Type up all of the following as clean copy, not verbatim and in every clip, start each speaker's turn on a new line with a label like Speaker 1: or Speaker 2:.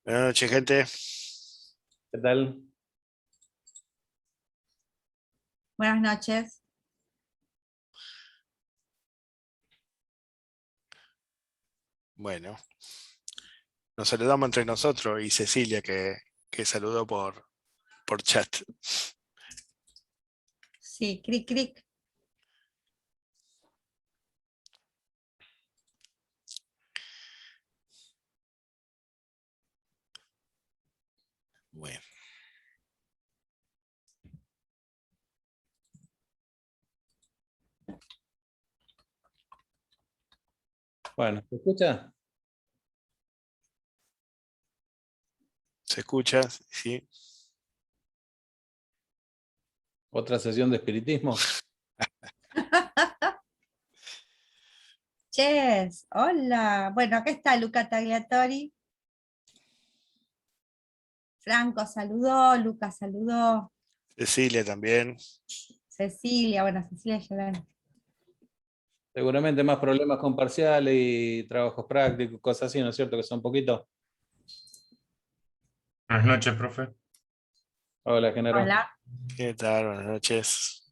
Speaker 1: Buenas noches, gente.
Speaker 2: ¿Qué tal?
Speaker 3: Buenas noches.
Speaker 1: Bueno, nos saludamos entre nosotros y Cecilia que saludó por chat.
Speaker 3: Sí, cric, cric.
Speaker 1: Bueno,
Speaker 2: Bueno, ¿se escucha?
Speaker 1: ¿se escucha? Sí.
Speaker 2: ¿Otra sesión de espiritismo?
Speaker 3: Ches, hola. Bueno, acá está Luca Tagliatori. Franco saludó, Lucas saludó,
Speaker 1: Cecilia también.
Speaker 3: Cecilia, bueno, Cecilia ya la-
Speaker 2: Seguramente más problemas con parciales y trabajos prácticos, cosas así, ¿no es cierto? Que son poquitos.
Speaker 4: Buenas noches, profe.
Speaker 2: Hola, Genaro.
Speaker 3: Hola.
Speaker 1: ¿Qué tal? Buenas noches.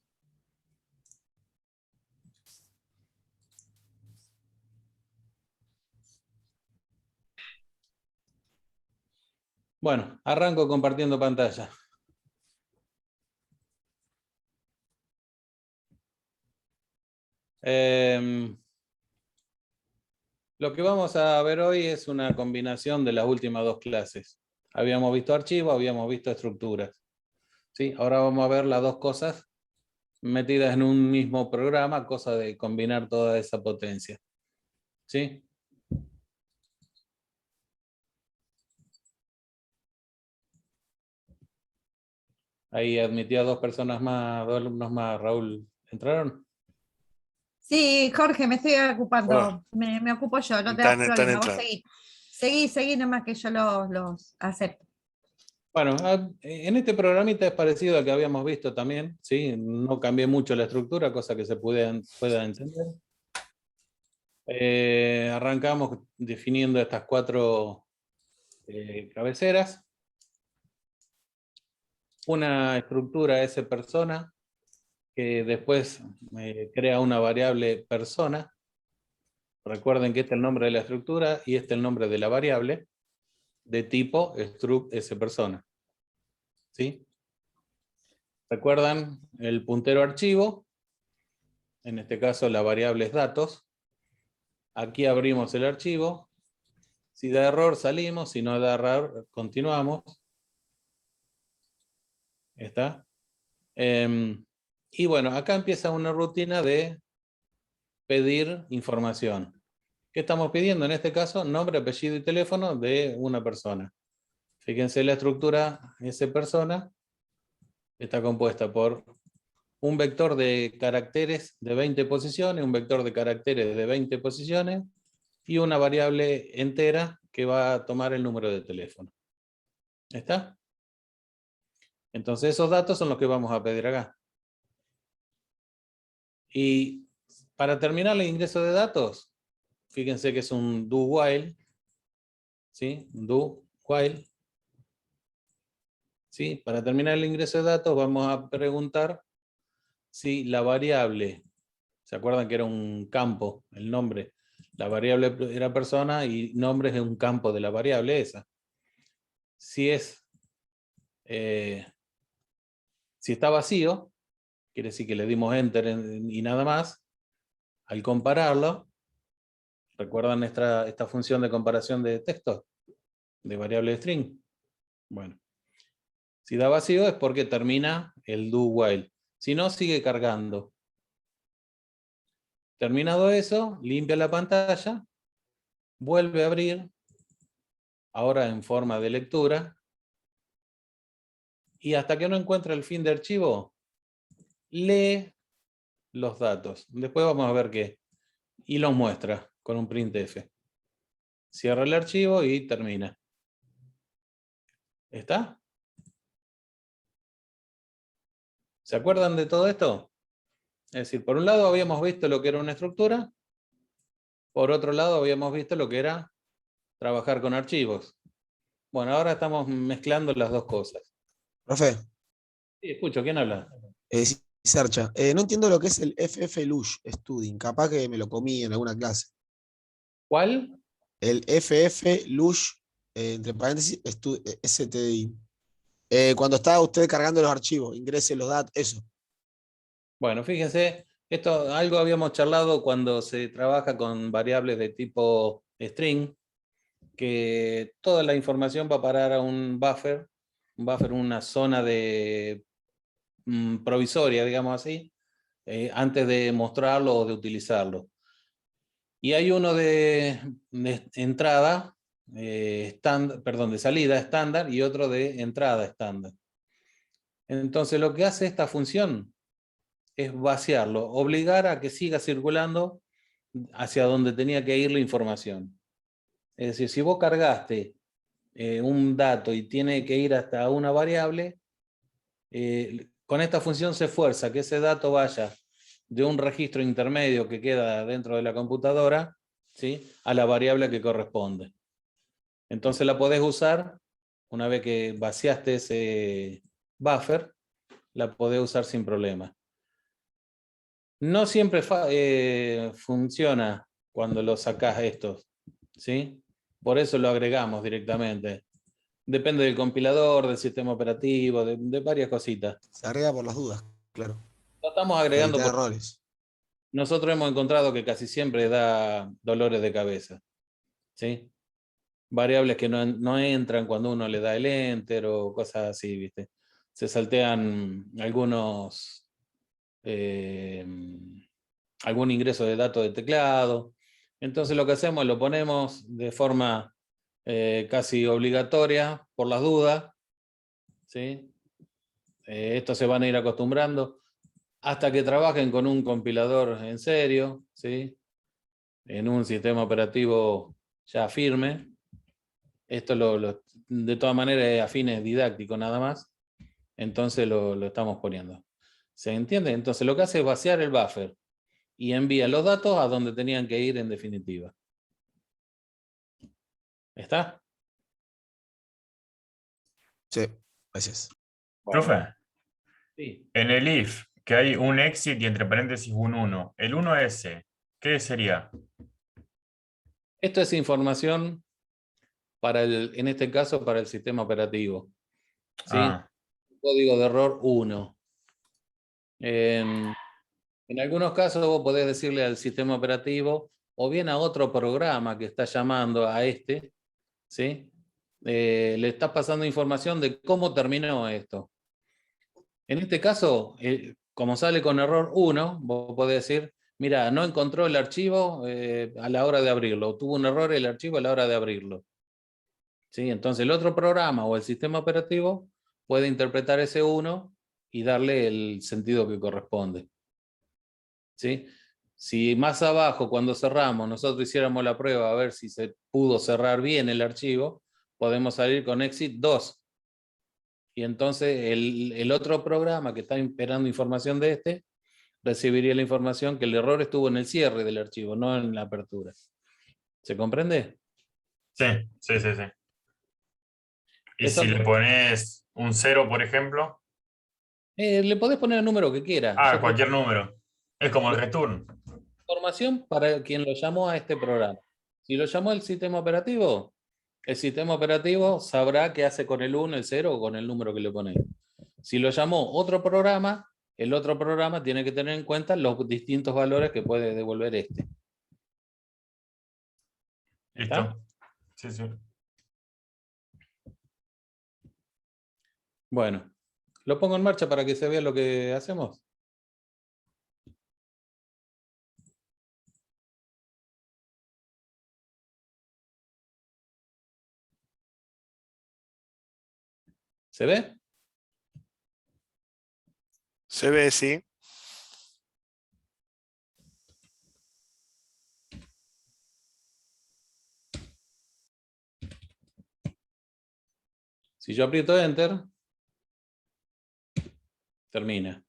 Speaker 2: Bueno, arranco compartiendo pantalla. Lo que vamos a ver hoy es una combinación de las últimas dos clases. Habíamos visto archivos, habíamos visto estructuras. ¿Sí? Ahora vamos a ver las dos cosas metidas en un mismo programa, cosa de combinar toda esa potencia. ¿Sí? Ahí admití a dos personas más, dos alumnos más. Raúl, ¿entraron?
Speaker 3: Sí, Jorge, me estoy ocupando.
Speaker 1: Bueno,
Speaker 3: Me ocupo yo, no te das
Speaker 1: están
Speaker 3: problema. Vos
Speaker 1: entrando.
Speaker 3: seguí nomás que yo los acepto.
Speaker 2: Bueno, en este programita es parecido al que habíamos visto también, ¿sí? No cambié mucho la estructura, cosa que se pueda entender. Arrancamos definiendo estas cuatro cabeceras. Una estructura S persona, que después crea una variable persona. Recuerden que este es el nombre de la estructura y este es el nombre de la variable de tipo struct S persona. ¿Sí? ¿Recuerdan el puntero archivo? En este caso la variable es datos. Aquí abrimos el archivo. Si da error salimos, si no da error continuamos. ¿Está? Y bueno, acá empieza una rutina de pedir información. ¿Qué estamos pidiendo? En este caso, nombre, apellido y teléfono de una persona. Fíjense, la estructura S persona está compuesta por un vector de caracteres de 20 posiciones, un vector de caracteres de 20 posiciones y una variable entera que va a tomar el número de teléfono. ¿Está? Entonces esos datos son los que vamos a pedir acá. Y para terminar el ingreso de datos, fíjense que es un do while, ¿sí? Do while. ¿Sí? Para terminar el ingreso de datos vamos a preguntar si la variable, ¿se acuerdan que era un campo, el nombre? La variable era persona y nombre es un campo de la variable esa. Si está vacío, quiere decir que le dimos enter y nada más. Al compararlo, ¿recuerdan esta función de comparación de texto? De variable string. Bueno, si da vacío es porque termina el do while. Si no, sigue cargando. Terminado eso, limpia la pantalla, vuelve a abrir, ahora en forma de lectura, y hasta que no encuentra el fin de archivo, lee los datos. Después vamos a ver qué. Y los muestra con un printf. Cierra el archivo y termina. ¿Está? ¿Se acuerdan de todo esto? Es decir, por un lado habíamos visto lo que era una estructura, por otro lado habíamos visto lo que era trabajar con archivos. Bueno, ahora estamos mezclando las dos cosas.
Speaker 4: Profe,
Speaker 2: Sí, escucho, ¿quién habla?
Speaker 4: sí, Sercha. No entiendo lo que es el FF Lush Studying. Capaz que me lo comí en alguna clase.
Speaker 2: ¿Cuál?
Speaker 4: El FF Lush, entre paréntesis, STDI. Cuando estaba usted cargando los archivos, ingrese los datos, eso.
Speaker 2: Bueno, fíjense, esto algo habíamos charlado cuando se trabaja con variables de tipo string, que toda la información va a parar a un buffer, una zona de provisoria, digamos así, antes de mostrarlo o de utilizarlo. Y hay uno de entrada, perdón, de salida estándar y otro de entrada estándar. Entonces lo que hace esta función es vaciarlo, obligar a que siga circulando hacia donde tenía que ir la información. Es decir, si vos cargaste un dato y tiene que ir hasta una variable, con esta función se fuerza que ese dato vaya de un registro intermedio que queda dentro de la computadora, ¿sí?, a la variable que corresponde. Entonces la podés usar, una vez que vaciaste ese buffer, la podés usar sin problema. No siempre funciona cuando lo sacás estos, ¿sí? Por eso lo agregamos directamente. Depende del compilador, del sistema operativo, de varias cositas.
Speaker 4: Se agrega por las dudas, claro.
Speaker 2: Lo estamos
Speaker 4: Para
Speaker 2: agregando
Speaker 4: evitar
Speaker 2: porque
Speaker 4: errores.
Speaker 2: nosotros hemos encontrado que casi siempre da dolores de cabeza, ¿sí? Variables que no entran cuando uno le da el enter o cosas así, ¿viste? Se saltean algún ingreso de datos de teclado. Entonces lo que hacemos es lo ponemos de forma casi obligatoria por las dudas, ¿sí? Estos se van a ir acostumbrando hasta que trabajen con un compilador en serio, ¿sí?, en un sistema operativo ya firme. Esto de todas maneras es a fines didácticos nada más, entonces lo estamos poniendo. ¿Se entiende? Entonces lo que hace es vaciar el buffer y envía los datos a donde tenían que ir en definitiva. ¿Está?
Speaker 4: Sí, gracias.
Speaker 2: Bueno,
Speaker 5: Profe,
Speaker 2: sí.
Speaker 5: en el if, que hay un exit y entre paréntesis un 1, el 1 ese, ¿qué sería?
Speaker 2: Esto es información en este caso, para el sistema operativo, ¿sí?
Speaker 5: Ah,
Speaker 2: Código de error 1. En algunos casos vos podés decirle al sistema operativo o bien a otro programa que está llamando a este, ¿sí? Le está pasando información de cómo terminó esto. En este caso, como sale con error 1, vos podés decir, mira, no encontró el archivo a la hora de abrirlo, tuvo un error el archivo a la hora de abrirlo, ¿sí? Entonces el otro programa o el sistema operativo puede interpretar ese 1 y darle el sentido que corresponde, ¿sí? Si más abajo, cuando cerramos, nosotros hiciéramos la prueba a ver si se pudo cerrar bien el archivo, podemos salir con exit 2. Y entonces el otro programa que está esperando información de este, recibiría la información que el error estuvo en el cierre del archivo, no en la apertura. ¿Se comprende?
Speaker 5: sí, sí, sí, sí. Y
Speaker 2: Eso,
Speaker 5: si le pones un 0, por ejemplo,
Speaker 2: le podés poner el número que quiera.
Speaker 5: cualquier número. Es como el return.
Speaker 2: Información para quien lo llamó a este programa. Si lo llamó el sistema operativo sabrá qué hace con el 1, el 0 o con el número que le pone. Si lo llamó otro programa, el otro programa tiene que tener en cuenta los distintos valores que puede devolver este. ¿Está?
Speaker 5: ¿Listo? Sí, sí.
Speaker 2: Bueno, lo pongo en marcha para que se vea lo que hacemos. ¿Se ve?
Speaker 1: Se ve, sí.
Speaker 2: Si yo aprieto Enter, termina.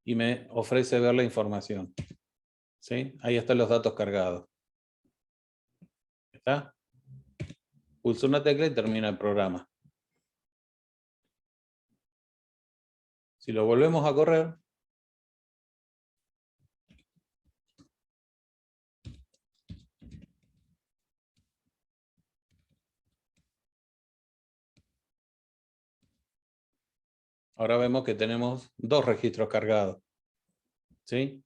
Speaker 2: Y me ofrece ver la información. ¿Sí? Ahí están los datos cargados. ¿Está? Pulso una tecla y termina el programa. Si lo volvemos a correr, ahora vemos que tenemos 2 registros cargados. ¿Sí?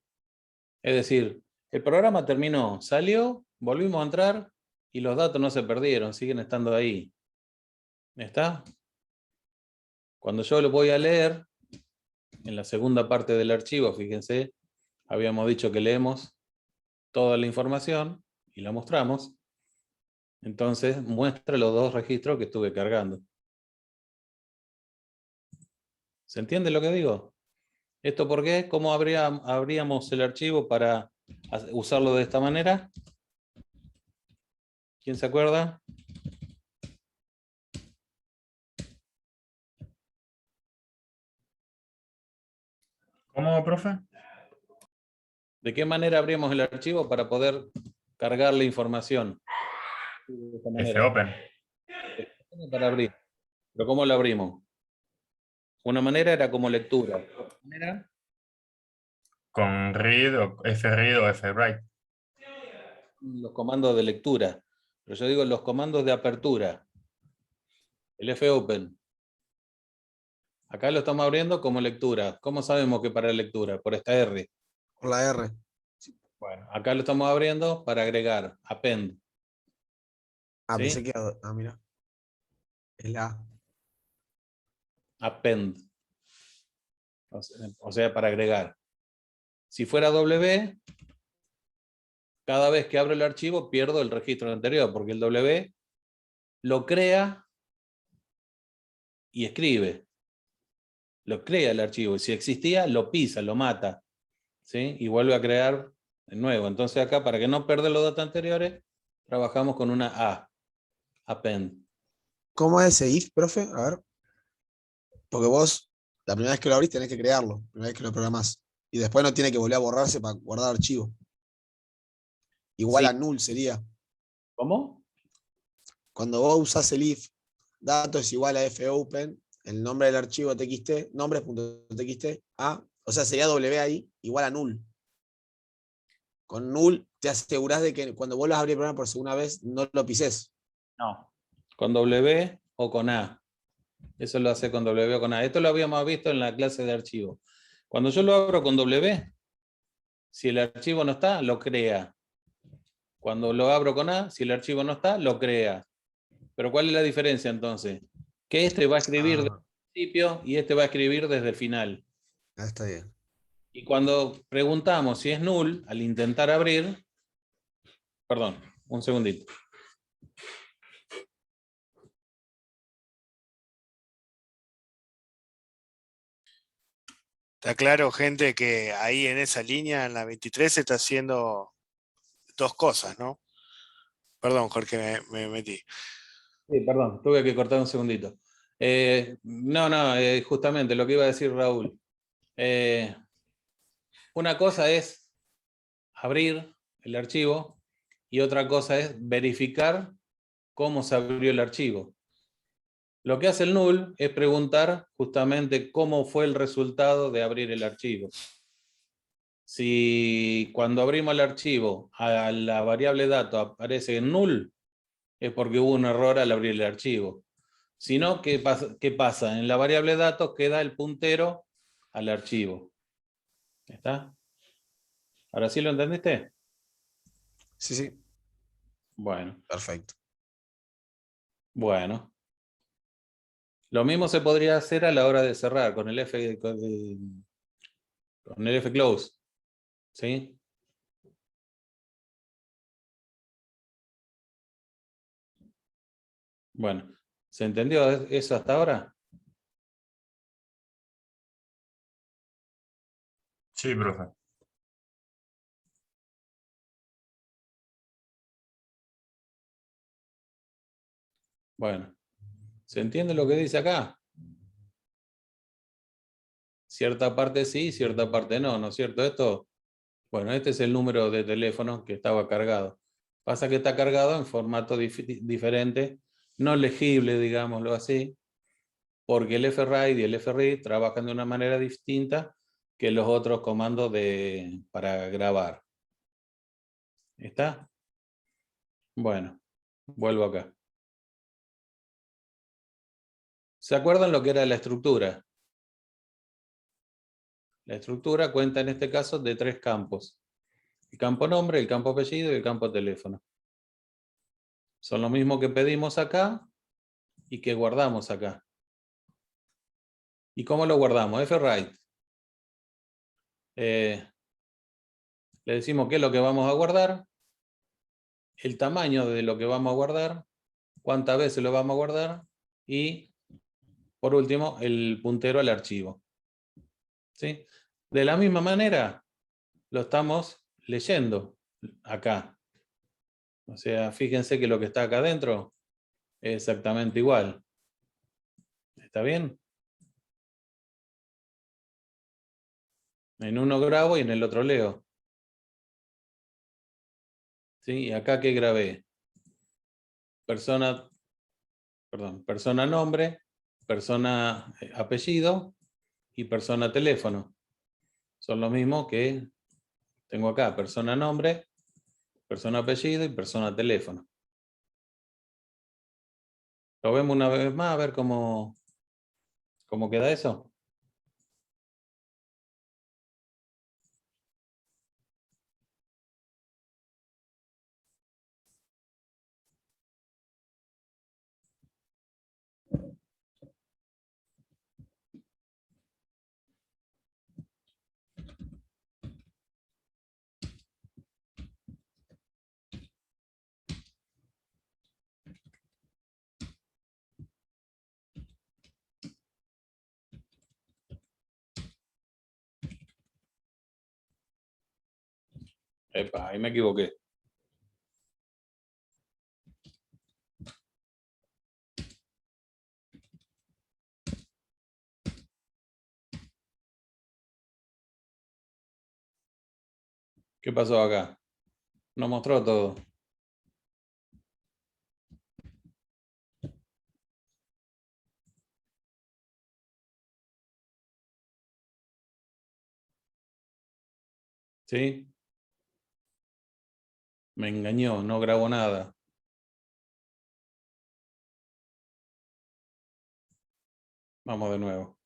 Speaker 2: Es decir, el programa terminó, salió, volvimos a entrar y los datos no se perdieron, siguen estando ahí. ¿Está? Cuando yo lo voy a leer, en la segunda parte del archivo, fíjense, habíamos dicho que leemos toda la información y la mostramos. Entonces muestra los 2 registros que estuve cargando. ¿Se entiende lo que digo? ¿Esto por qué? ¿Cómo abríamos el archivo para usarlo de esta manera? ¿Quién se acuerda?
Speaker 5: ¿Cómo, profe?
Speaker 2: ¿De qué manera abrimos el archivo para poder cargar la información? De esta manera.
Speaker 5: Fopen.
Speaker 2: Para abrir. ¿Pero cómo lo abrimos? Una manera era como lectura. Otra manera,
Speaker 5: Con read o fread o fwrite.
Speaker 2: los comandos de lectura. Pero yo digo los comandos de apertura. El fopen. Acá lo estamos abriendo como lectura. ¿Cómo sabemos que para lectura? Por esta R.
Speaker 4: Por la R.
Speaker 2: Bueno, acá lo estamos abriendo para agregar. Append.
Speaker 4: Ah,
Speaker 2: ¿Sí?
Speaker 4: pensé que era. Ah, mira. Es la A.
Speaker 2: Append. O sea, para agregar. Si fuera W, cada vez que abro el archivo pierdo el registro anterior, porque el W lo crea y escribe. Lo crea el archivo. Y si existía, lo pisa, lo mata. ¿Sí? Y vuelve a crear de nuevo. Entonces acá, para que no pierda los datos anteriores, trabajamos con una A. Append.
Speaker 4: ¿Cómo es ese if, profe? A ver. Porque vos, la primera vez que lo abrís, tenés que crearlo. La primera vez que lo programás. Y después no tiene que volver a borrarse para guardar archivo. Igual
Speaker 2: Sí.
Speaker 4: a null sería.
Speaker 2: ¿Cómo?
Speaker 4: Cuando vos usás el if, datos igual a fopen, el nombre del archivo txt, nombres.txt, o sea, sería w ahí, igual a null. Con null te asegurás de que cuando vuelvas a abrir el programa por segunda vez, no lo pises.
Speaker 2: No. Con W o con A. Eso lo hace con W o con A. Esto lo habíamos visto en la clase de archivo. Cuando yo lo abro con W, si el archivo no está, lo crea. Cuando lo abro con A, si el archivo no está, lo crea. Pero ¿cuál es la diferencia entonces? Que este va a escribir desde el principio y este va a escribir desde el final.
Speaker 4: Está bien.
Speaker 2: Y cuando preguntamos si es null, al intentar abrir, perdón, un segundito.
Speaker 1: Está claro, gente, que ahí en esa línea, en la 23, se está haciendo 2 cosas, ¿no? Perdón, Jorge, me metí.
Speaker 2: Sí, perdón, tuve que cortar un segundito. Justamente lo que iba a decir Raúl. Una cosa es abrir el archivo y otra cosa es verificar cómo se abrió el archivo. Lo que hace el null es preguntar justamente cómo fue el resultado de abrir el archivo. Si cuando abrimos el archivo a la variable dato aparece null, es porque hubo un error al abrir el archivo. Si no, ¿qué pasa? En la variable datos queda el puntero al archivo. ¿Está? ¿Ahora sí lo entendiste?
Speaker 4: Sí, sí.
Speaker 2: Bueno.
Speaker 4: Perfecto.
Speaker 2: Bueno. Lo mismo se podría hacer a la hora de cerrar con el fclose. ¿Sí? Bueno, ¿se entendió eso hasta ahora?
Speaker 5: Sí, profe.
Speaker 2: Bueno, ¿se entiende lo que dice acá? Cierta parte sí, cierta parte no, ¿no es cierto? Esto, bueno, este es el número de teléfono que estaba cargado. Pasa que está cargado en formato diferente no legible, digámoslo así, porque el fwrite y el fread trabajan de una manera distinta que los otros comandos para grabar. ¿Está? Bueno, vuelvo acá. ¿Se acuerdan lo que era la estructura? La estructura cuenta en este caso de 3 campos. El campo nombre, el campo apellido y el campo teléfono. Son lo mismo que pedimos acá y que guardamos acá. ¿Y cómo lo guardamos? Fwrite. Le decimos qué es lo que vamos a guardar, el tamaño de lo que vamos a guardar, cuántas veces lo vamos a guardar y, por último, el puntero al archivo. ¿Sí? De la misma manera, lo estamos leyendo acá. O sea, fíjense que lo que está acá adentro es exactamente igual. ¿Está bien? En uno grabo y en el otro leo. ¿Sí? ¿Y acá qué grabé? Persona nombre, persona apellido y persona teléfono. Son lo mismo que tengo acá, persona nombre, persona apellido y persona teléfono. Lo vemos una vez más a ver cómo queda eso. Epa, ahí me equivoqué. ¿Qué pasó acá? Nos mostró todo. ¿Sí? Me engañó, no grabó nada. Vamos de nuevo.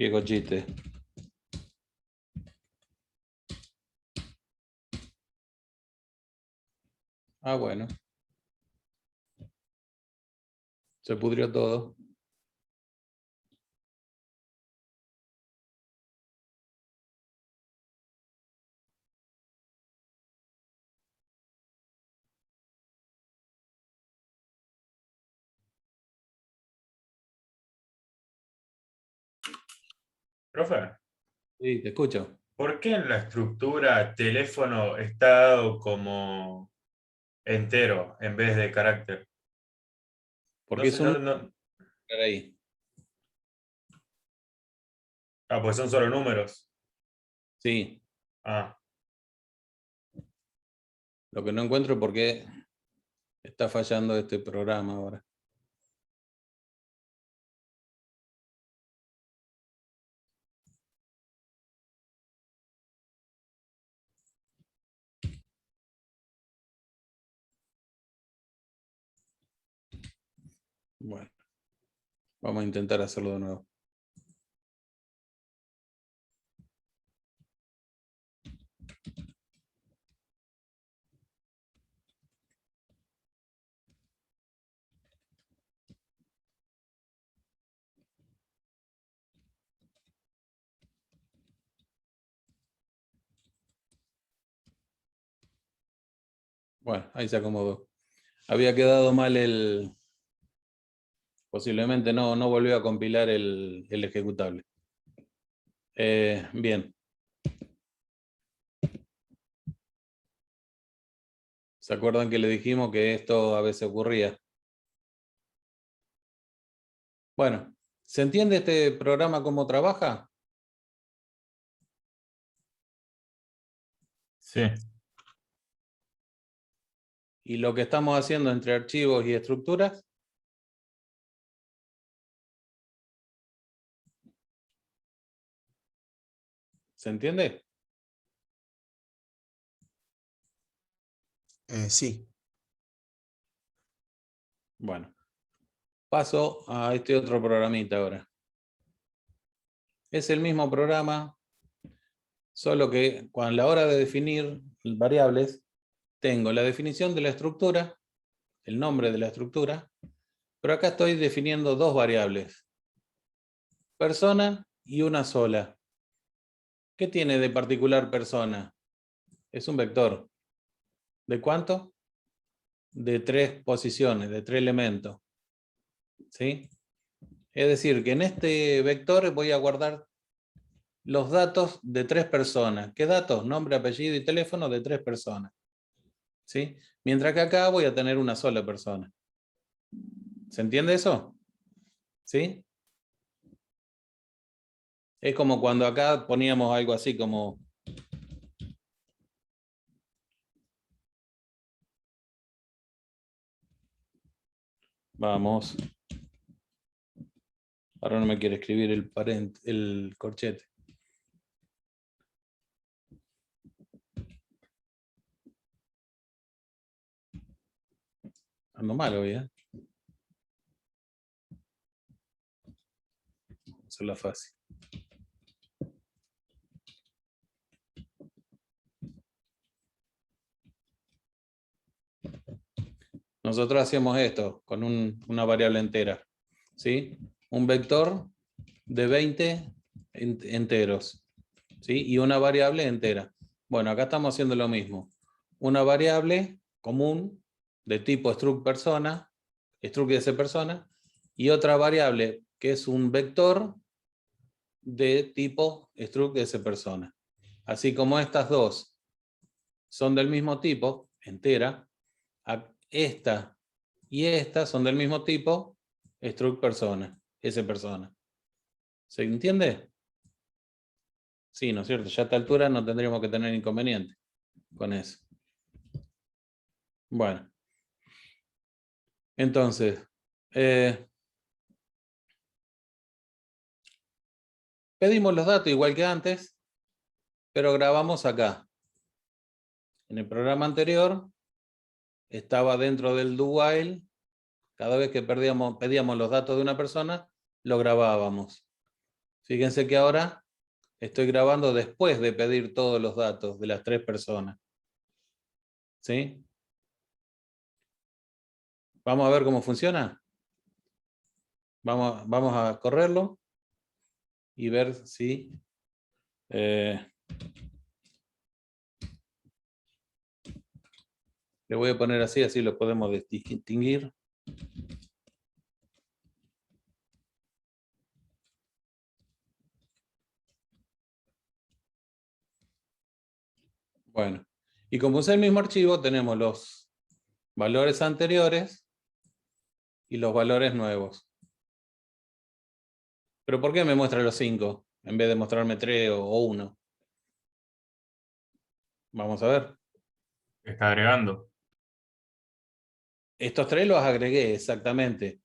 Speaker 2: Viejo chiste. Ah, bueno. Se pudrió todo.
Speaker 5: Profe,
Speaker 2: Sí, te escucho.
Speaker 5: ¿por qué en la estructura teléfono está dado como entero en vez de carácter?
Speaker 2: Porque
Speaker 5: No
Speaker 2: es
Speaker 5: sé,
Speaker 2: un
Speaker 5: no.
Speaker 2: ahí.
Speaker 5: Ah, pues son solo números.
Speaker 2: Sí.
Speaker 5: Ah,
Speaker 2: Lo que no encuentro es por qué está fallando este programa ahora. Bueno, vamos a intentar hacerlo de nuevo. Bueno, ahí se acomodó. Había quedado mal el... Posiblemente no volvió a compilar el ejecutable. Bien. ¿Se acuerdan que le dijimos que esto a veces ocurría? Bueno, ¿se entiende este programa cómo trabaja?
Speaker 5: Sí.
Speaker 2: ¿Y lo que estamos haciendo entre archivos y estructuras? ¿Se entiende?
Speaker 4: Sí.
Speaker 2: Bueno, paso a este otro programita ahora. Es el mismo programa, solo que a la hora de definir variables, tengo la definición de la estructura, el nombre de la estructura, pero acá estoy definiendo dos variables, persona y una sola. ¿Qué tiene de particular persona? Es un vector. ¿De cuánto? De 3 posiciones, de 3 elementos. ¿Sí? Es decir, que en este vector voy a guardar los datos de 3 personas. ¿Qué datos? Nombre, apellido y teléfono de 3 personas. ¿Sí? Mientras que acá voy a tener una sola persona. ¿Se entiende eso? ¿Sí? Es como cuando acá poníamos algo así como... Vamos. Ahora no me quiere escribir el corchete. Ando mal hoy, ¿eh? Vamos a hacerla fácil. Nosotros hacemos esto con una variable entera. ¿Sí? Un vector de 20 enteros. ¿Sí? Y una variable entera. Bueno, acá estamos haciendo lo mismo. Una variable común de tipo struct persona, struct de esa persona, y otra variable que es un vector de tipo struct de esa persona. Así como estas dos son del mismo tipo, entera, esta y esta son del mismo tipo, struct persona, esa persona. ¿Se entiende? Sí, ¿no es cierto? Ya a esta altura no tendríamos que tener inconveniente con eso. Bueno. Entonces, pedimos los datos igual que antes, pero grabamos acá. En el programa anterior estaba dentro del do while. Cada vez que pedíamos los datos de una persona, lo grabábamos. Fíjense que ahora estoy grabando después de pedir todos los datos de las 3 personas. ¿Sí? Vamos a ver cómo funciona. Vamos a correrlo y ver si... le voy a poner así, así lo podemos distinguir. Bueno, y como es el mismo archivo, tenemos los valores anteriores y los valores nuevos. ¿Pero por qué me muestra los 5 en vez de mostrarme 3 o 1? Vamos a ver.
Speaker 5: Está agregando.
Speaker 2: Estos 3 los agregué exactamente.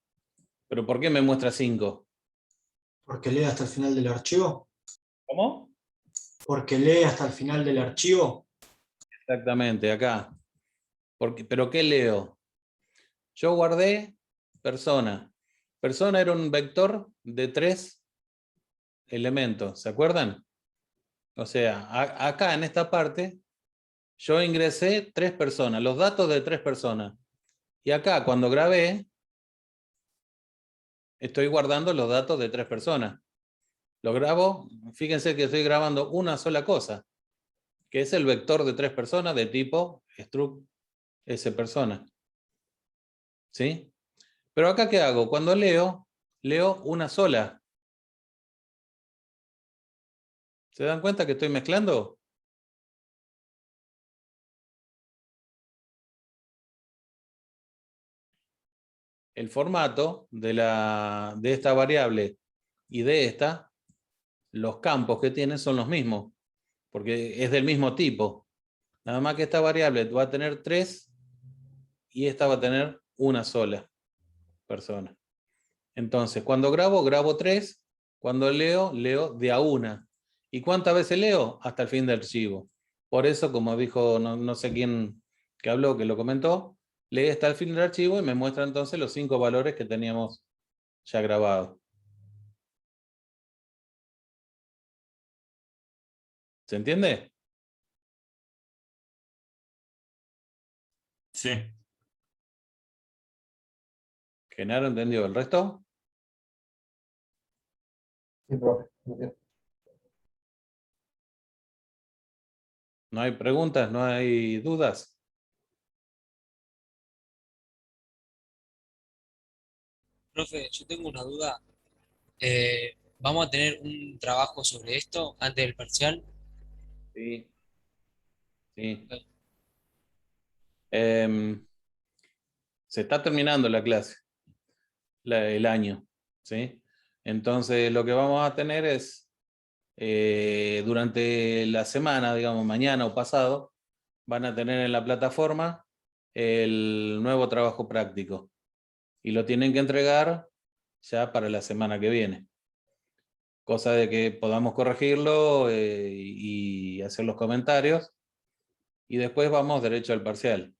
Speaker 2: ¿Pero por qué me muestra 5?
Speaker 6: Porque lee hasta el final del archivo.
Speaker 2: ¿Cómo?
Speaker 6: Porque lee hasta el final del archivo.
Speaker 2: Exactamente, acá. ¿Pero qué leo? Yo guardé persona. Persona era un vector de 3 elementos, ¿se acuerdan? O sea, acá en esta parte, yo ingresé 3 personas, los datos de 3 personas. Y acá, cuando grabé, estoy guardando los datos de 3 personas. Lo grabo, fíjense que estoy grabando una sola cosa, que es el vector de 3 personas de tipo struct S persona. ¿Sí? Pero acá, ¿qué hago? Cuando leo una sola. ¿Se dan cuenta que estoy mezclando? El formato de esta variable y de esta, los campos que tiene son los mismos, porque es del mismo tipo. Nada más que esta variable va a tener 3 y esta va a tener una sola persona. Entonces, cuando grabo 3, cuando leo de a una. ¿Y cuántas veces leo? Hasta el fin del archivo. Por eso, como dijo, no sé quién que habló, que lo comentó, lee hasta el fin del archivo y me muestra entonces los 5 valores que teníamos ya grabados. ¿Se entiende?
Speaker 5: Sí.
Speaker 2: ¿Genaro entendió el resto?
Speaker 7: Sí, profe.
Speaker 2: ¿No hay preguntas? ¿No hay dudas?
Speaker 8: Profe, yo tengo una duda. ¿Vamos a tener un trabajo sobre esto antes del parcial?
Speaker 2: Sí. Sí.
Speaker 8: Ok.
Speaker 2: Se está terminando la clase, el año, ¿sí? Entonces lo que vamos a tener es, durante la semana, digamos mañana o pasado, van a tener en la plataforma el nuevo trabajo práctico y lo tienen que entregar ya para la semana que viene. Cosa de que podamos corregirlo y hacer los comentarios y después vamos derecho al parcial.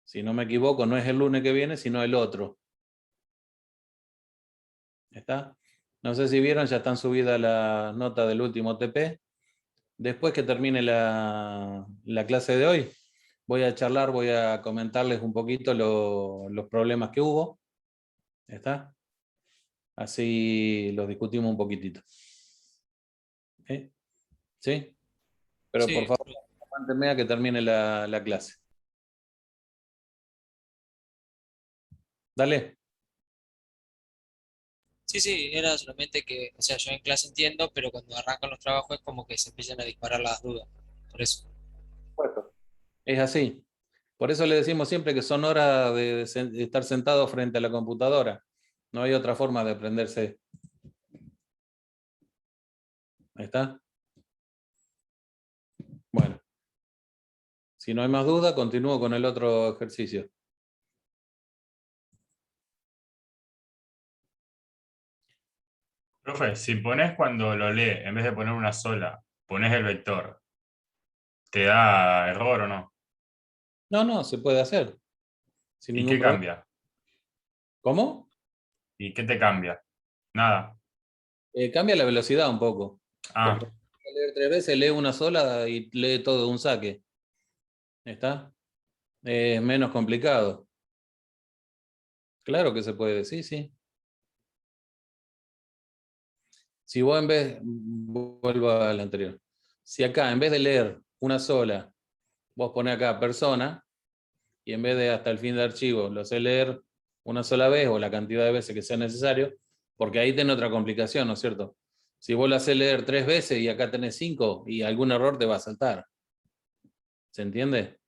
Speaker 2: Si no me equivoco, no es el lunes que viene, sino el otro. ¿Está? No sé si vieron, ya están subidas las notas del último TP. Después que termine la clase de hoy, voy a charlar, voy a comentarles un poquito los problemas que hubo. ¿Está? Así los discutimos un poquitito. ¿Sí? Pero por
Speaker 8: Sí,
Speaker 2: favor, aguántenme a que termine la clase. Dale.
Speaker 8: sí, era solamente que, o sea, yo en clase entiendo, pero cuando arrancan los trabajos es como que se empiezan a disparar las dudas. Por eso.
Speaker 2: Es así. Por eso le decimos siempre que son horas de estar sentado frente a la computadora. No hay otra forma de aprenderse. ¿Ahí está? Bueno. Si no hay más duda, continúo con el otro ejercicio.
Speaker 5: Profe, si pones cuando lo lee, en vez de poner una sola, pones el vector, ¿te da error o no?
Speaker 2: No, se puede hacer. Sin
Speaker 5: ¿Y
Speaker 2: ningún
Speaker 5: qué
Speaker 2: problema.
Speaker 5: cambia?
Speaker 2: ¿Cómo?
Speaker 5: ¿Y qué te cambia? Nada.
Speaker 2: Cambia la velocidad un poco.
Speaker 5: Ah,
Speaker 2: Porque al leer 3 veces, lee una sola y lee todo de un saque. ¿Está? Es menos complicado. Claro que se puede, sí. Si vos vuelvo al anterior. Si acá, en vez de leer una sola, vos ponés acá persona, y en vez de hasta el fin de archivo lo haces leer una sola vez o la cantidad de veces que sea necesario, porque ahí tiene otra complicación, ¿no es cierto? Si vos lo haces leer 3 veces y acá tenés 5 y algún error te va a saltar. ¿Se entiende?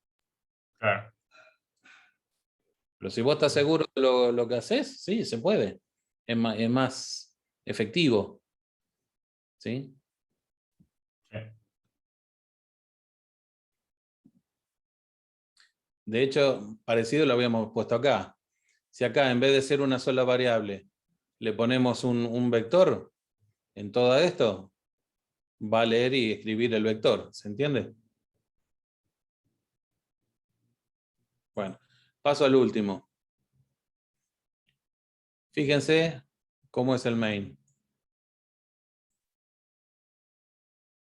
Speaker 5: claro.
Speaker 2: Pero si vos estás seguro de lo que haces, sí, se puede. Es más efectivo. ¿Sí?
Speaker 5: Sí.
Speaker 2: De hecho, parecido lo habíamos puesto acá. Si acá, en vez de ser una sola variable, le ponemos un vector en todo esto, va a leer y escribir el vector. ¿Se entiende? Bueno, paso al último. Fíjense cómo es el main.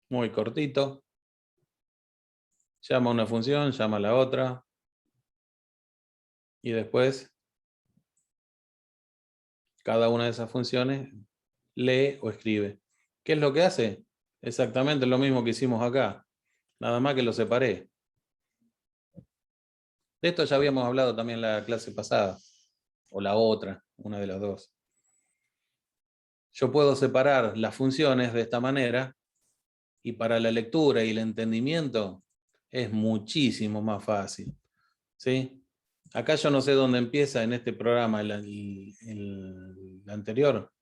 Speaker 2: Muy cortito. Llama a una función, llama a la otra. Y después, cada una de esas funciones lee o escribe. ¿Qué es lo que hace? Exactamente lo mismo que hicimos acá. Nada más que lo separé. De esto ya habíamos hablado también en la clase pasada, o la otra, una de las dos. Yo puedo separar las funciones de esta manera, y para la lectura y el entendimiento es muchísimo más fácil. ¿Sí? Acá yo no sé dónde empieza en este programa el anterior.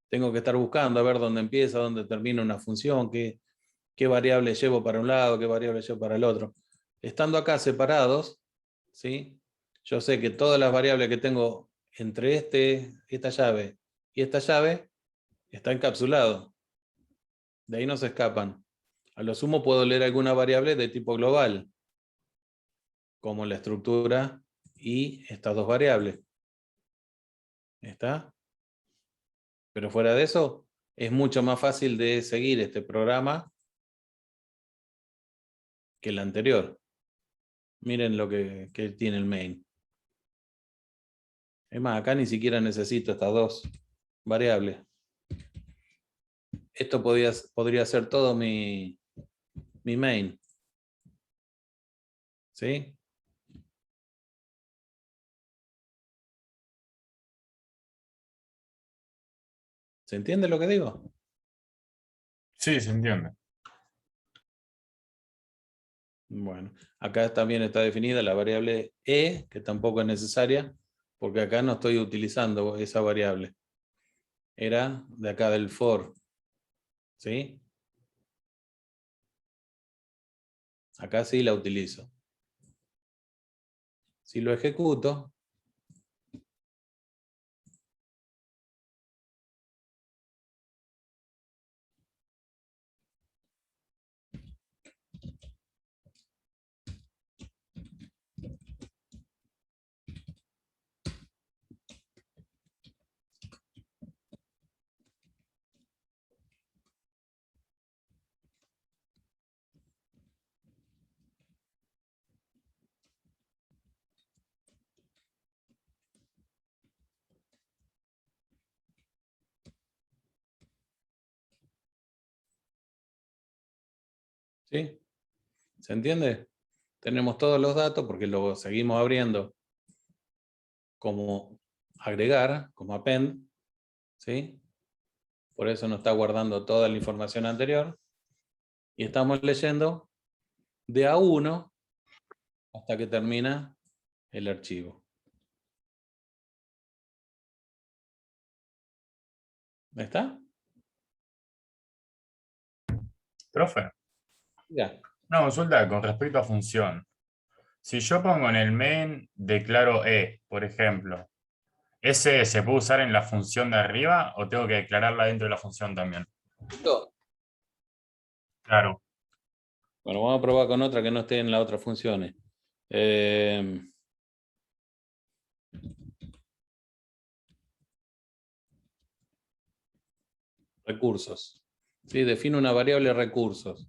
Speaker 2: Tengo que estar buscando a ver dónde empieza, dónde termina una función, qué variable llevo para un lado, qué variable llevo para el otro. Estando acá separados, ¿sí? Yo sé que todas las variables que tengo entre esta llave y esta llave está encapsulado. De ahí no se escapan. A lo sumo puedo leer alguna variable de tipo global, como la estructura y estas dos variables. ¿Está? Pero fuera de eso, es mucho más fácil de seguir este programa que el anterior. Miren lo que tiene el main. Es más, acá ni siquiera necesito estas dos variables. Esto podría ser todo mi main. ¿Sí? ¿Se entiende lo que digo?
Speaker 5: Sí, se entiende.
Speaker 2: Bueno, acá también está definida la variable e, que tampoco es necesaria, porque acá no estoy utilizando esa variable. Era de acá del for. ¿Sí? Acá sí la utilizo. Si lo ejecuto, ¿sí? ¿Se entiende? Tenemos todos los datos porque lo seguimos abriendo como agregar, como append, ¿sí? Por eso nos está guardando toda la información anterior. Y estamos leyendo de A1 hasta que termina el archivo. ¿Está?
Speaker 5: Profe,
Speaker 2: Ya.
Speaker 5: una consulta con respecto a función. Si yo pongo en el main, declaro E, por ejemplo, ¿ese se puede usar en la función de arriba o tengo que declararla dentro de la función también? Claro.
Speaker 2: Bueno, vamos a probar con otra que no esté en las otras funciones. Recursos. ¿Sí? Defino una variable recursos.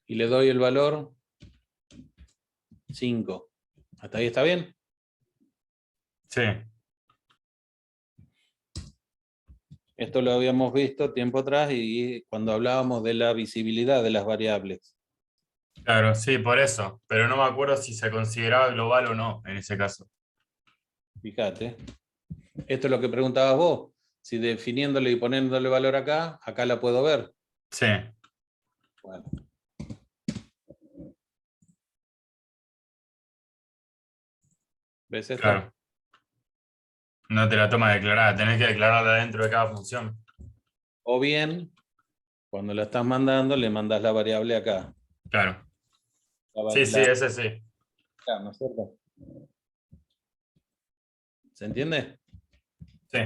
Speaker 2: Y le doy el valor 5. ¿Hasta ahí está bien?
Speaker 5: Sí,
Speaker 2: Esto lo habíamos visto tiempo atrás y cuando hablábamos de la visibilidad de las variables.
Speaker 5: claro, sí, por eso. Pero no me acuerdo si se consideraba global o no en ese caso.
Speaker 2: Fíjate. Esto es lo que preguntabas vos. Si definiéndole y poniéndole valor acá, acá la puedo ver.
Speaker 5: Sí,
Speaker 2: Bueno. ¿Ves esto?
Speaker 5: claro. No te la toma declarada, tenés que declararla dentro de cada función.
Speaker 2: O bien, cuando la estás mandando, le mandas la variable acá.
Speaker 5: Claro.
Speaker 2: La,
Speaker 5: Sí, sí,
Speaker 2: la-
Speaker 5: ese sí.
Speaker 2: acá, ¿no es cierto? ¿Se entiende?
Speaker 5: Sí,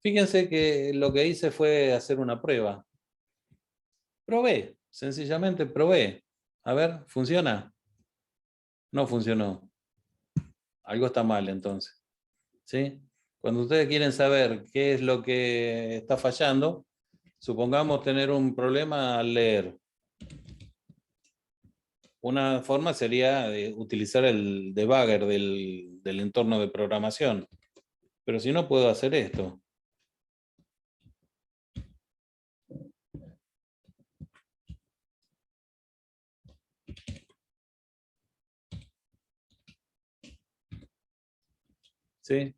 Speaker 2: Fíjense que lo que hice fue hacer una prueba. Probé, sencillamente probé. A ver, ¿funciona? No funcionó. Algo está mal entonces. ¿Sí? Cuando ustedes quieren saber qué es lo que está fallando, supongamos tener un problema al leer. Una forma sería utilizar el debugger del entorno de programación. Pero si no puedo hacer esto. ¿sí?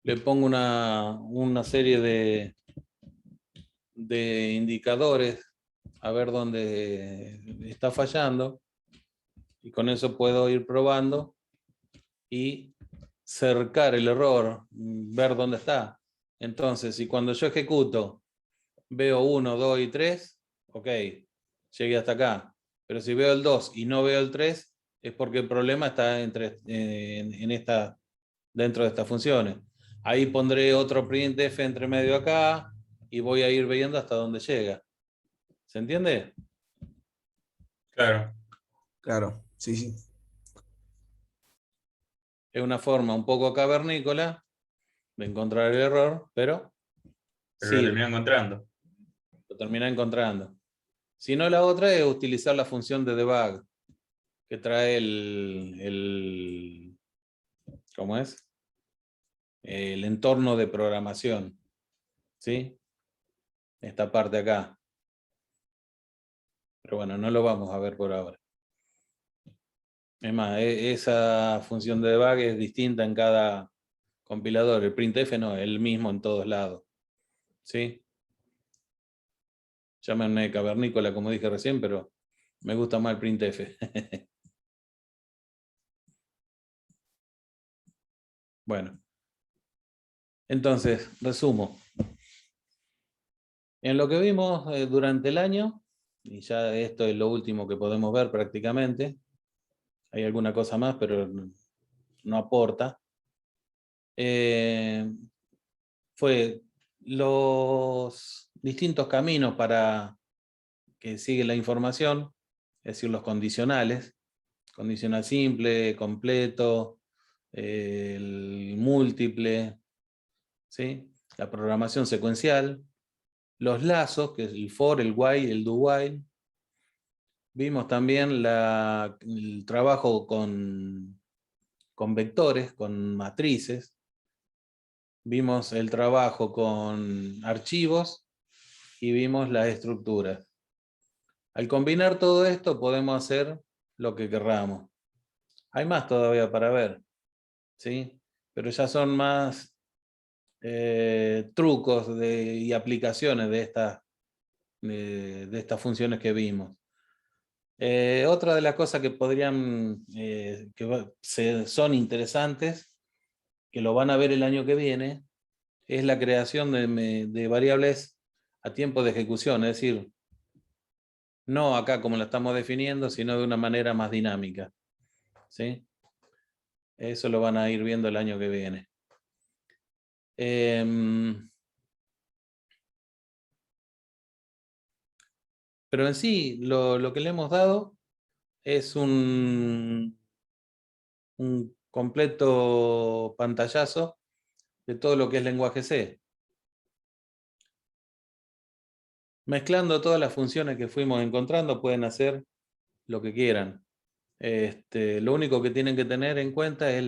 Speaker 2: Le pongo una serie de indicadores a ver dónde está fallando, y con eso puedo ir probando y cercar el error, ver dónde está. Entonces, si cuando yo ejecuto veo 1, 2 y 3, ok, llegué hasta acá. Pero si veo el 2 y no veo el 3, es porque el problema está dentro de estas funciones. Ahí pondré otro printf entre medio acá y voy a ir viendo hasta dónde llega. ¿Se entiende?
Speaker 5: Claro.
Speaker 4: Claro, sí, sí.
Speaker 2: Es una forma un poco cavernícola de encontrar el error, pero
Speaker 5: Pero lo
Speaker 2: sí,
Speaker 5: termino encontrando.
Speaker 2: lo termina encontrando. Si no, la otra es utilizar la función de debug que trae ¿cómo es? El entorno de programación, ¿sí? Esta parte acá. Pero bueno, no lo vamos a ver por ahora. Es más, esa función de debug es distinta en cada compilador. El printf no, es el mismo en todos lados, ¿sí? Llámenme cavernícola, como dije recién, pero me gusta más el printf. Bueno, entonces, resumo. En lo que vimos durante el año, y ya esto es lo último que podemos ver prácticamente, hay alguna cosa más, pero no aporta, fue los distintos caminos para que sigue la información, es decir, los condicionales, condicional simple, completo, el múltiple, ¿sí? La programación secuencial, los lazos, que es el for, el while, el do while. Vimos también el trabajo con vectores, con matrices. Vimos el trabajo con archivos y vimos las estructuras. Al combinar todo esto podemos hacer lo que querramos. Hay más todavía para ver, ¿sí? Pero ya son más trucos y aplicaciones de estas funciones que vimos. Otra de las cosas que podrían, son interesantes, que lo van a ver el año que viene, es la creación de variables a tiempo de ejecución, es decir, no acá como la estamos definiendo, sino de una manera más dinámica, ¿sí? Eso lo van a ir viendo el año que viene. Pero en sí, lo que le hemos dado es un completo pantallazo de todo lo que es lenguaje C. Mezclando todas las funciones que fuimos encontrando, pueden hacer lo que quieran. Lo único que tienen que tener en cuenta es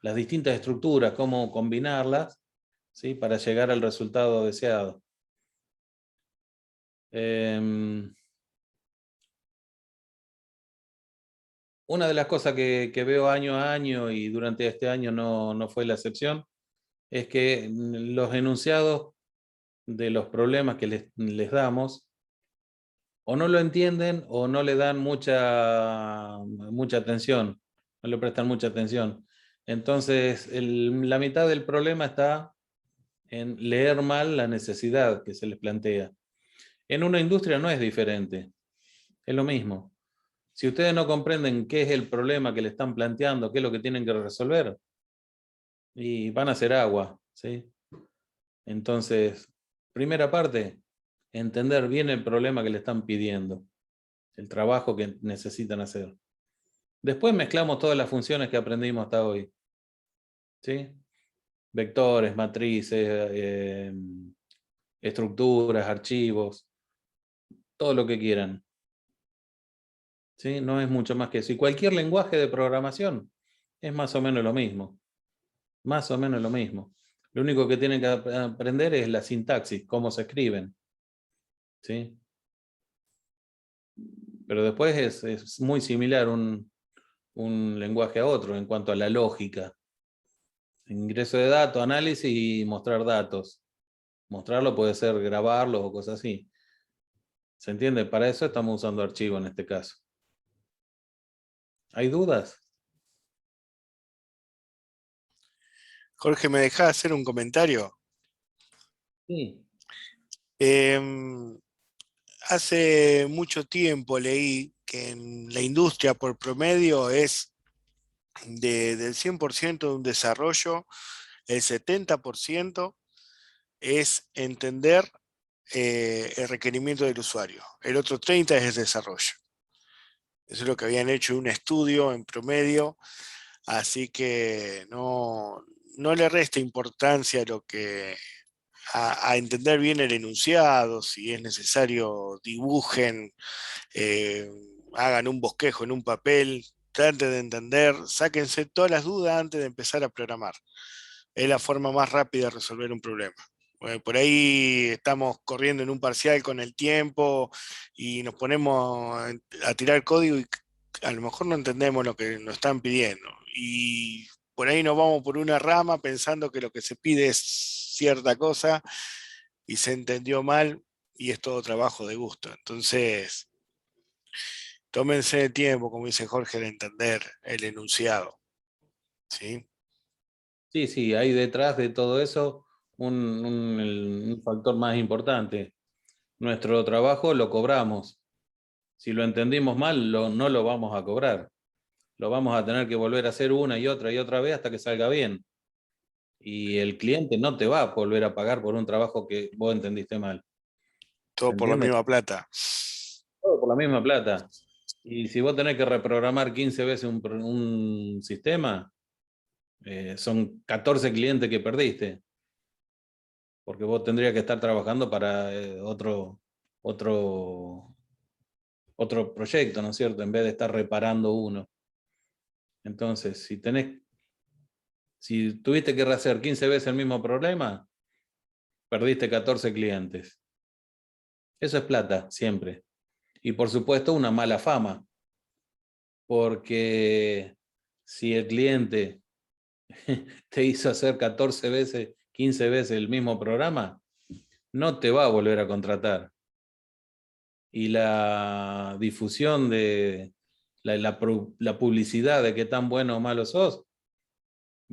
Speaker 2: las distintas estructuras, cómo combinarlas, ¿sí? Para llegar al resultado deseado. Una de las cosas que veo año a año, y durante este año no fue la excepción, es que los enunciados de los problemas que les damos o no lo entienden o no le dan mucha atención, no le prestan mucha atención. Entonces, la mitad del problema está en leer mal la necesidad que se les plantea. En una industria no es diferente, es lo mismo. Si ustedes no comprenden qué es el problema que le están planteando, qué es lo que tienen que resolver, y van a hacer agua, ¿sí? Entonces, primera parte, entender bien el problema que le están pidiendo, el trabajo que necesitan hacer. Después mezclamos todas las funciones que aprendimos hasta hoy, ¿sí? Vectores, matrices, estructuras, archivos, todo lo que quieran, ¿sí? No es mucho más que eso. Y cualquier lenguaje de programación es más o menos lo mismo. Más o menos lo mismo. Lo único que tienen que aprender es la sintaxis, cómo se escriben, ¿sí? Pero después es muy similar un lenguaje a otro en cuanto a la lógica. Ingreso de datos, análisis y mostrar datos. Mostrarlo puede ser grabarlo o cosas así. ¿Se entiende? Para eso estamos usando archivo en este caso. ¿Hay dudas?
Speaker 1: Jorge, ¿me dejás hacer un comentario?
Speaker 2: Sí.
Speaker 1: Hace mucho tiempo leí que en la industria por promedio es del 100% de un desarrollo, el 70% es entender el requerimiento del usuario. El otro 30% es el desarrollo. Eso es lo que habían hecho en un estudio en promedio, así que no le resta importancia a entender bien el enunciado, si es necesario dibujen, hagan un bosquejo en un papel, traten de entender, sáquense todas las dudas antes de empezar a programar. Es la forma más rápida de resolver un problema. Por ahí estamos corriendo en un parcial con el tiempo y nos ponemos a tirar código y a lo mejor no entendemos lo que nos están pidiendo. Y por ahí nos vamos por una rama pensando que lo que se pide es cierta cosa y se entendió mal y es todo trabajo de gusto. Entonces, tómense el tiempo, como dice Jorge, de entender el enunciado. ¿Sí?
Speaker 2: Sí, sí, hay detrás de todo eso un factor más importante. Nuestro trabajo lo cobramos. Si lo entendimos mal, no lo vamos a cobrar. Lo vamos a tener que volver a hacer una y otra vez hasta que salga bien. Y el cliente no te va a volver a pagar por un trabajo que vos entendiste mal.
Speaker 1: Todo
Speaker 2: ¿Se
Speaker 1: por la
Speaker 2: entiende?
Speaker 1: misma plata.
Speaker 2: Todo por la misma plata. Y si vos tenés que reprogramar 15 veces un sistema, son 14 clientes que perdiste. Porque vos tendrías que estar trabajando para otro proyecto, ¿no es cierto? En vez de estar reparando uno. Entonces, si tuviste que rehacer 15 veces el mismo problema, perdiste 14 clientes. Eso es plata, siempre. Y por supuesto, una mala fama. Porque si el cliente te hizo hacer 14 veces, 15 veces el mismo programa, no te va a volver a contratar. Y la difusión de la publicidad de qué tan bueno o malo sos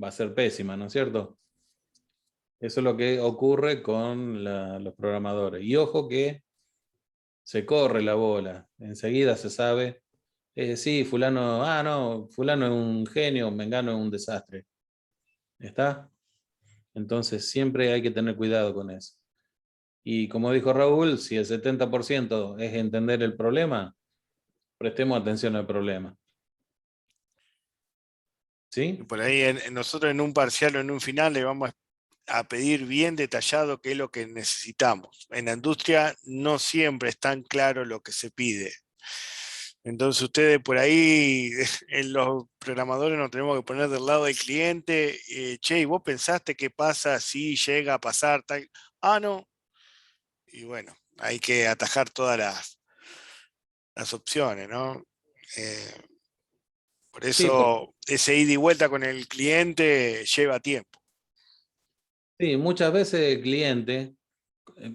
Speaker 2: va a ser pésima, ¿no es cierto? Eso es lo que ocurre con los programadores. Y ojo que se corre la bola. Enseguida se sabe, sí, fulano, no, fulano es un genio, mengano es un desastre. ¿Está? Entonces siempre hay que tener cuidado con eso. Y como dijo Raúl, si el 70% es entender el problema, prestemos atención al problema.
Speaker 1: Y
Speaker 2: ¿Sí?
Speaker 1: por ahí nosotros en un parcial o en un final le vamos a pedir bien detallado qué es lo que necesitamos. En la industria no siempre es tan claro lo que se pide. Entonces ustedes por ahí, en los programadores nos tenemos que poner del lado del cliente. Che, ¿y vos pensaste qué pasa si llega a pasar tal? Ah, no. Y bueno, hay que atajar todas las opciones, ¿no? Eh, por
Speaker 2: Sí,
Speaker 1: eso ese ida y vuelta con el cliente lleva tiempo.
Speaker 2: sí, muchas veces el cliente,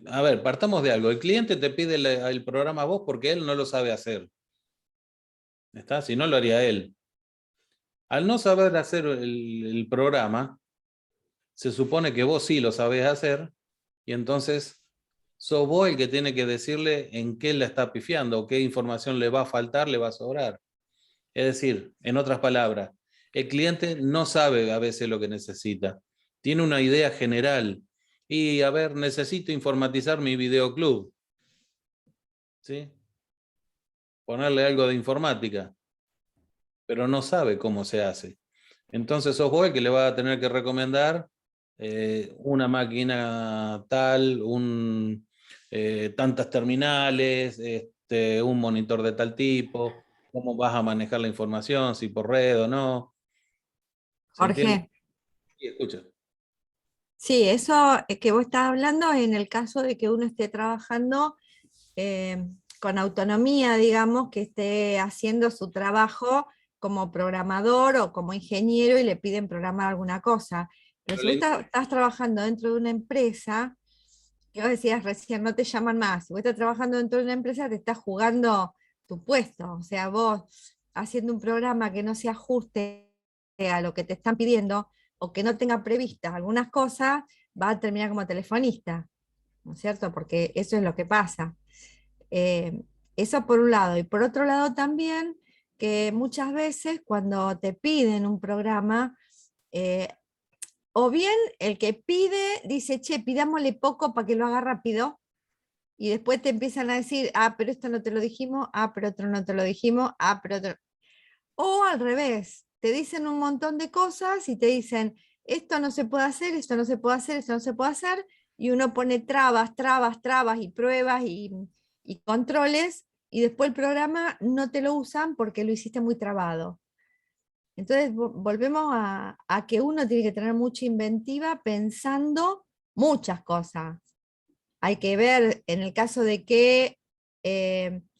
Speaker 2: a ver, partamos de algo, el cliente te pide el programa a vos porque él no lo sabe hacer. ¿Está? Si no, lo haría él. Al no saber hacer el programa, se supone que vos sí lo sabés hacer y entonces sos vos el que tiene que decirle en qué la está pifiando o qué información le va a faltar, le va a sobrar. Es decir, en otras palabras, el cliente no sabe a veces lo que necesita. Tiene una idea general. Y, a ver, necesito informatizar mi videoclub. ¿Sí? Ponerle algo de informática. Pero no sabe cómo se hace. Entonces sos vos el que le va a tener que recomendar una máquina tal, tantas terminales, un monitor de tal tipo, cómo vas a manejar la información, si por red o no. ¿Se entiende?
Speaker 3: Jorge,
Speaker 2: Sí, escucha.
Speaker 3: sí, eso que vos estás hablando es en el caso de que uno esté trabajando con autonomía, digamos, que esté haciendo su trabajo como programador o como ingeniero y le piden programar alguna cosa. Pero si vos estás trabajando dentro de una empresa, que vos decías recién, no te llaman más, si vos estás trabajando dentro de una empresa, te estás jugando tu puesto. O sea, vos haciendo un programa que no se ajuste a lo que te están pidiendo o que no tenga previstas algunas cosas, va a terminar como telefonista, ¿no es cierto? Porque eso es lo que pasa. Eso por un lado. Y por otro lado también, que muchas veces cuando te piden un programa, o bien el que pide dice, che, pidámosle poco para que lo haga rápido, y después te empiezan a decir, ah, pero esto no te lo dijimos, ah, pero otro no te lo dijimos, ah, pero otro... O al revés, te dicen un montón de cosas y te dicen, esto no se puede hacer, esto no se puede hacer, esto no se puede hacer, y uno pone trabas, trabas, trabas y pruebas y controles, y después el programa no te lo usan porque lo hiciste muy trabado. Entonces volvemos a que uno tiene que tener mucha inventiva pensando muchas cosas. Hay que ver, en el caso de que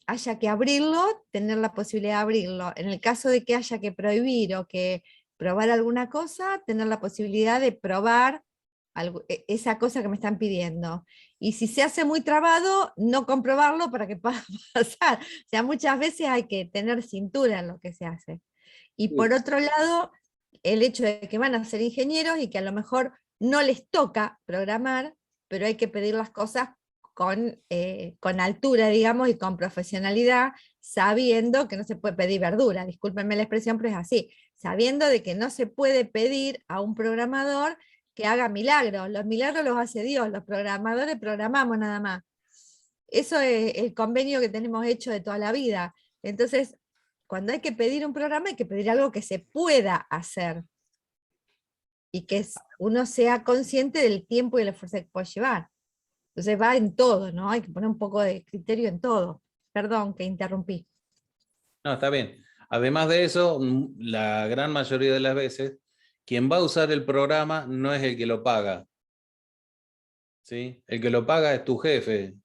Speaker 3: haya que abrirlo, tener la posibilidad de abrirlo. En el caso de que haya que prohibir o que probar alguna cosa, tener la posibilidad de probar esa cosa que me están pidiendo. Y si se hace muy trabado, no comprobarlo para que pueda pasar. O sea, muchas veces hay que tener cintura en lo que se hace. Y por otro lado, el hecho de que van a ser ingenieros y que a lo mejor no les toca programar, pero hay que pedir las cosas con altura, digamos, y con profesionalidad, sabiendo que no se puede pedir verdura, discúlpenme la expresión, pero es así, sabiendo de que no se puede pedir a un programador que haga milagros. Los milagros los hace Dios, los programadores programamos nada más. Eso es el convenio que tenemos hecho de toda la vida. Entonces, cuando hay que pedir un programa, hay que pedir algo que se pueda hacer y que uno sea consciente del tiempo y el esfuerzo que puede llevar. Entonces va en todo, ¿no? Hay que poner un poco de criterio en todo. Perdón que interrumpí.
Speaker 2: No, está bien. Además de eso, la gran mayoría de las veces, quien va a usar el programa no es el que lo paga. ¿Sí? El que lo paga es tu jefe,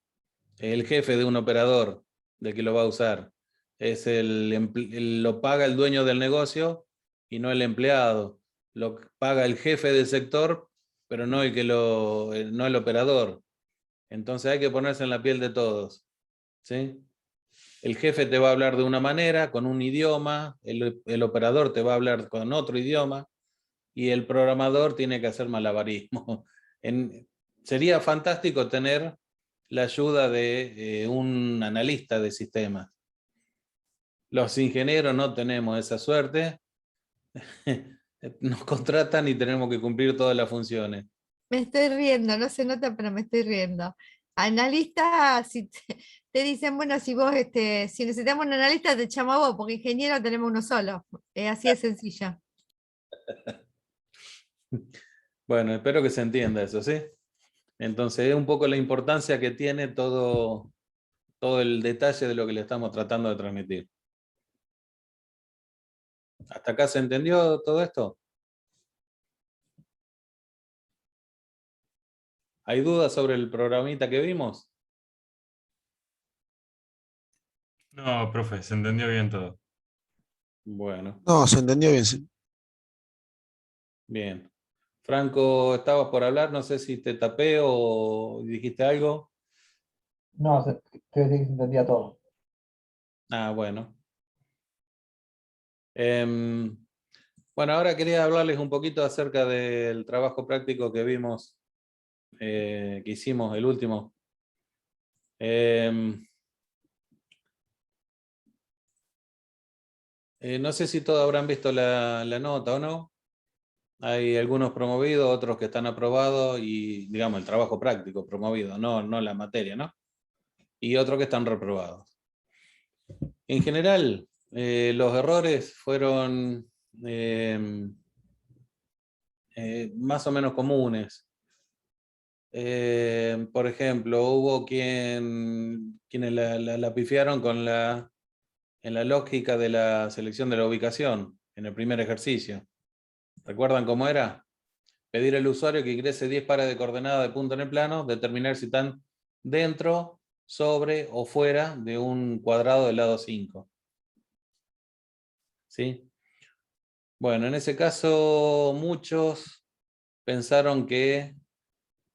Speaker 2: el jefe de un operador, del que lo va a usar. Lo paga el dueño del negocio y no el empleado. Lo paga el jefe del sector, pero no no el operador. Entonces hay que ponerse en la piel de todos. ¿Sí? El jefe te va a hablar de una manera, con un idioma, el operador te va a hablar con otro idioma, y el programador tiene que hacer malabarismo. Sería fantástico tener la ayuda de un analista de sistemas. Los ingenieros no tenemos esa suerte. Nos contratan y tenemos que cumplir todas las funciones.
Speaker 3: Me estoy riendo, no se nota, pero me estoy riendo. Analista, si te dicen, bueno, si vos, si necesitamos un analista, te echamos a vos, porque ingeniero tenemos uno solo. Es así de sencillo.
Speaker 2: Bueno, espero que se entienda eso, ¿sí? Entonces es un poco la importancia que tiene todo el detalle de lo que le estamos tratando de transmitir. ¿Hasta acá se entendió todo esto? ¿Hay dudas sobre el programita que vimos?
Speaker 5: No, profe, se entendió bien todo.
Speaker 2: Bueno,
Speaker 4: No, se entendió bien. Sí.
Speaker 2: bien. Franco, estabas por hablar, no sé si te tapé o dijiste algo.
Speaker 7: No, te entendía todo.
Speaker 2: Ah, bueno. Bueno, ahora quería hablarles un poquito acerca del trabajo práctico que vimos, que hicimos, el último. No sé si todos habrán visto la nota o no. Hay algunos promovidos, otros que están aprobados y, digamos, el trabajo práctico promovido, no la materia, ¿no? Y otros que están reprobados. En general, los errores fueron más o menos comunes. Por ejemplo, hubo quienes la pifiaron en la lógica de la selección de la ubicación, en el primer ejercicio. ¿Recuerdan cómo era? Pedir al usuario que ingrese 10 pares de coordenadas de punto en el plano, determinar si están dentro sobre o fuera de un cuadrado del lado 5. ¿Sí? Bueno, en ese caso muchos pensaron que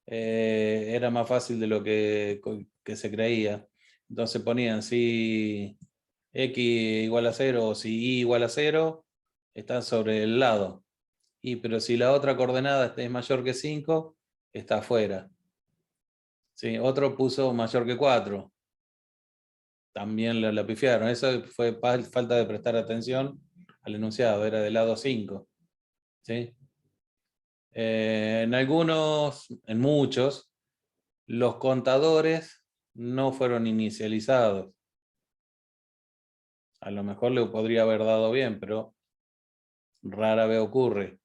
Speaker 2: era más fácil de lo que se creía. Entonces ponían si x igual a 0 o si y igual a 0, está sobre el lado. Pero si la otra coordenada es mayor que 5, está afuera. ¿Sí? Otro puso mayor que 4. También la pifiaron. Eso fue falta de prestar atención al enunciado, era del lado 5. ¿Sí? En muchos, los contadores no fueron inicializados. A lo mejor le podría haber dado bien, pero rara vez ocurre.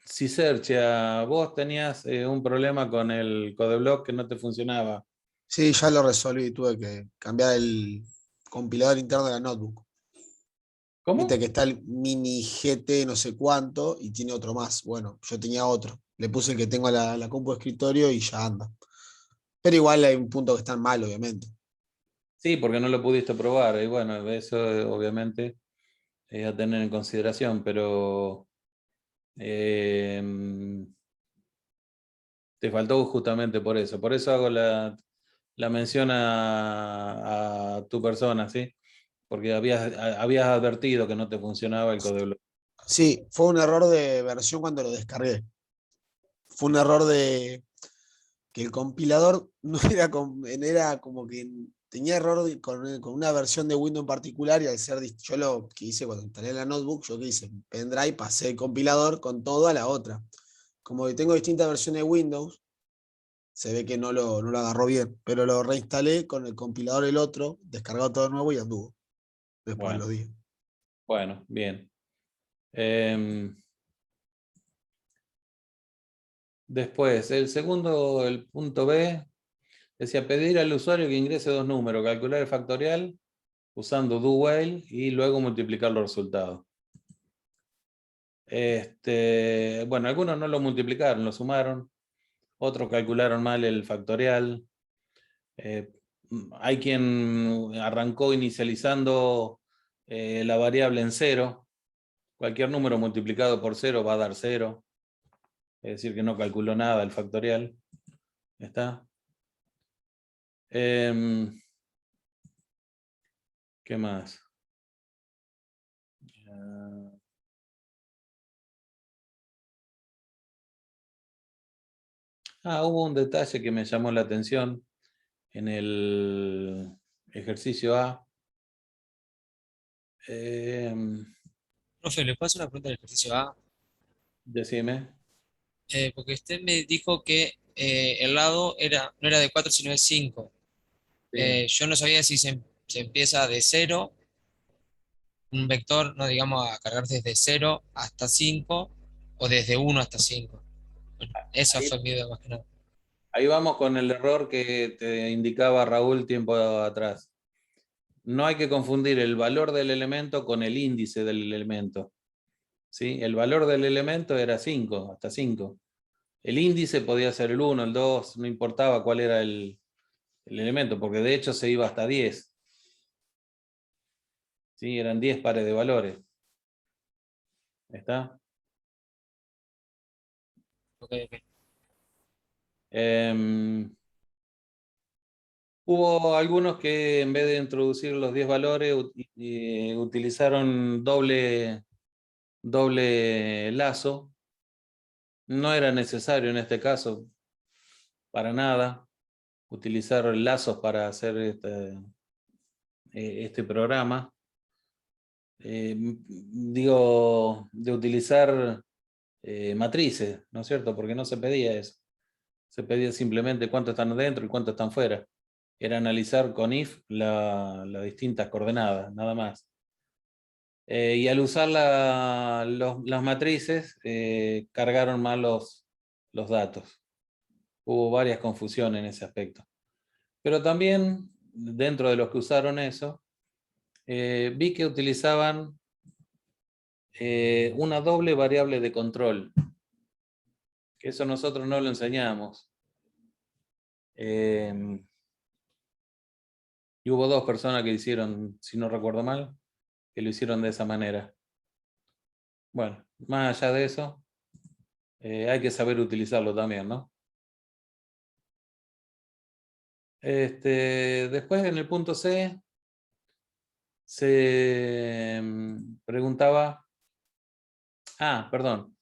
Speaker 2: Cisercia, vos tenías un problema con el codeblock que no te funcionaba.
Speaker 4: Sí, ya lo resolví. Tuve que cambiar el compilador interno de la notebook.
Speaker 2: ¿Cómo?
Speaker 4: Viste que está el mini GT no sé cuánto y tiene otro más. Bueno, yo tenía otro. Le puse el que tengo a la compu de escritorio y ya anda. Pero igual hay un punto que está mal, obviamente.
Speaker 2: Sí, porque no lo pudiste probar. Y bueno, eso obviamente es a tener en consideración, pero te faltó justamente por eso. Por eso hago la mención a tu persona, ¿sí? Porque habías advertido que no te funcionaba el codeblock.
Speaker 4: Sí, fue un error de versión cuando lo descargué. Fue un error de que el compilador no era, era como que tenía error con una versión de Windows en particular y al ser, yo lo que hice cuando instalé la notebook, yo que hice, pendrive, pasé el compilador con todo a la otra. Como que tengo distintas versiones de Windows, se ve que no lo agarró bien, pero lo reinstalé con el compilador el otro, descargado todo de nuevo y anduvo. Después de los días.
Speaker 2: Bueno, bien. Después, el segundo, el punto B, decía pedir al usuario que ingrese 2 números, calcular el factorial usando do while y luego multiplicar los resultados. Bueno, algunos no lo multiplicaron, lo sumaron. Otros calcularon mal el factorial. Hay quien arrancó inicializando la variable en 0. Cualquier número multiplicado por 0 va a dar 0. Es decir, que no calculó nada el factorial. ¿Está? ¿Qué más? Hubo un detalle que me llamó la atención en el ejercicio A.
Speaker 8: Profe, ¿le paso una pregunta del ejercicio A?
Speaker 2: Decime.
Speaker 8: Porque usted me dijo que el lado no era de 4 sino de 5.
Speaker 2: Sí.
Speaker 8: Yo no sabía si se empieza de 0, un vector, no digamos, a cargar desde 0 hasta 5 o desde 1 hasta 5. Bueno, esa fue mi duda más que nada.
Speaker 2: Ahí vamos con el error que te indicaba Raúl tiempo atrás. No hay que confundir el valor del elemento con el índice del elemento. ¿Sí? El valor del elemento era 5, hasta 5. El índice podía ser el 1, el 2, no importaba cuál era el elemento, porque de hecho se iba hasta 10. ¿Sí? Eran 10 pares de valores. ¿Está?
Speaker 8: Ok.
Speaker 2: Hubo algunos que en vez de introducir los 10 valores utilizaron doble lazo. No era necesario en este caso para nada utilizar lazos para hacer este programa. Digo, de utilizar matrices, ¿no es cierto? Porque no se pedía eso. Se pedía simplemente cuántos están dentro y cuántos están fuera. Era analizar con if las distintas coordenadas, nada más. Y al usar las matrices, cargaron mal los datos. Hubo varias confusiones en ese aspecto. Pero también, dentro de los que usaron eso, vi que utilizaban una doble variable de control. Que eso nosotros no lo enseñamos. Y hubo 2 personas que hicieron, si no recuerdo mal, que lo hicieron de esa manera. Bueno, más allá de eso, hay que saber utilizarlo también, ¿no? Después en el punto C se preguntaba, perdón,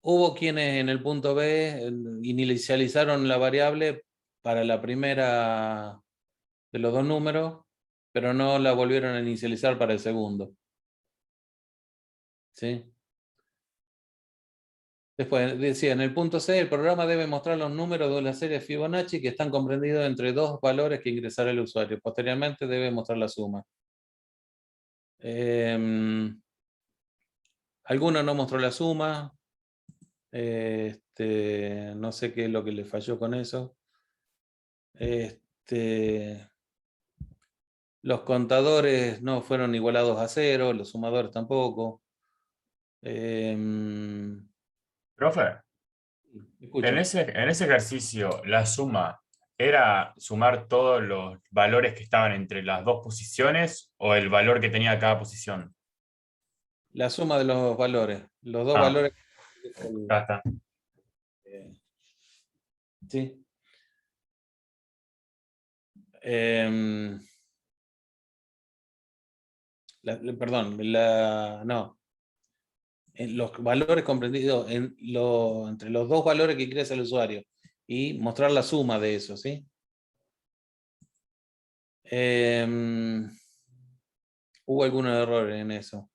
Speaker 2: hubo quienes en el punto B inicializaron la variable para la primera de los 2 números, pero no la volvieron a inicializar para el segundo. ¿Sí? Después decía, en el punto C, el programa debe mostrar los números de la serie Fibonacci que están comprendidos entre 2 valores que ingresará el usuario. Posteriormente debe mostrar la suma. Alguno no mostró la suma. No sé qué es lo que le falló con eso. Los contadores no fueron igualados a 0, los sumadores tampoco.
Speaker 5: Profe,
Speaker 2: Escucho.
Speaker 5: en ese ejercicio, la suma ¿era sumar todos los valores que estaban entre las 2 posiciones o el valor que tenía cada posición?
Speaker 2: La suma de los valores. Los 2
Speaker 5: Ah,
Speaker 2: valores.
Speaker 5: ya está.
Speaker 2: Sí. Perdón, no. En los valores comprendidos entre los 2 valores que ingresa el usuario y mostrar la suma de eso, ¿sí? Hubo algunos errores en eso.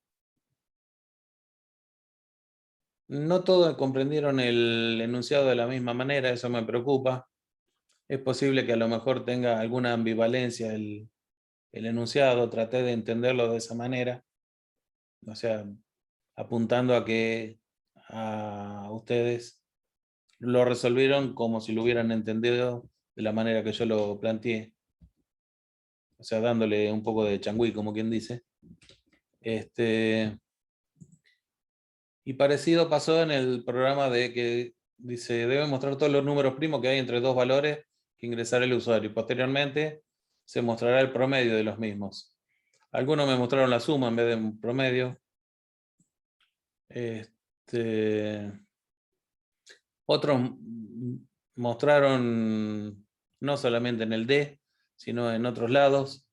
Speaker 2: No todos comprendieron el enunciado de la misma manera, eso me preocupa. Es posible que a lo mejor tenga alguna ambivalencia el enunciado, traté de entenderlo de esa manera. O sea, apuntando a que a ustedes lo resolvieron como si lo hubieran entendido de la manera que yo lo planteé. O sea, dándole un poco de changüí, como quien dice. Y parecido pasó en el programa de que dice, debe mostrar todos los números primos que hay entre 2 valores que ingresará el usuario. Y posteriormente se mostrará el promedio de los mismos. Algunos me mostraron la suma en vez de un promedio. Otros mostraron no solamente en el D, sino en otros lados.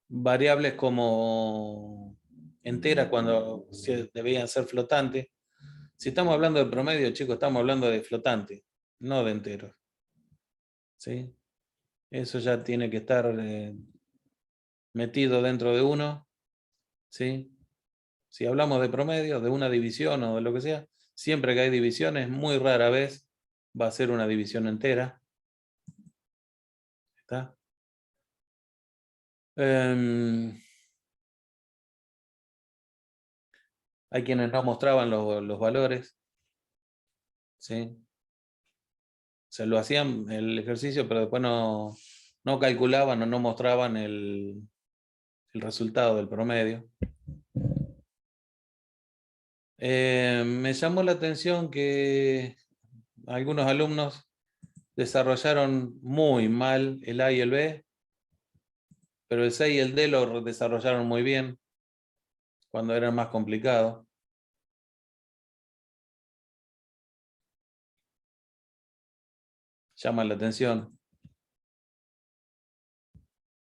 Speaker 2: Variables como enteras cuando debían ser flotantes. Si estamos hablando de promedio, chicos, estamos hablando de flotante, no de enteros. ¿Sí? Eso ya tiene que estar metido dentro de uno. ¿Sí? Si hablamos de promedio, de una división o de lo que sea, siempre que hay divisiones, muy rara vez va a ser una división entera. ¿Está? Hay quienes no mostraban los valores. ¿Sí? Se lo hacían el ejercicio, pero después no calculaban o no mostraban el resultado del promedio. Me llamó la atención que algunos alumnos desarrollaron muy mal el A y el B, pero el C y el D lo desarrollaron muy bien cuando eran más complicados. Llama la atención.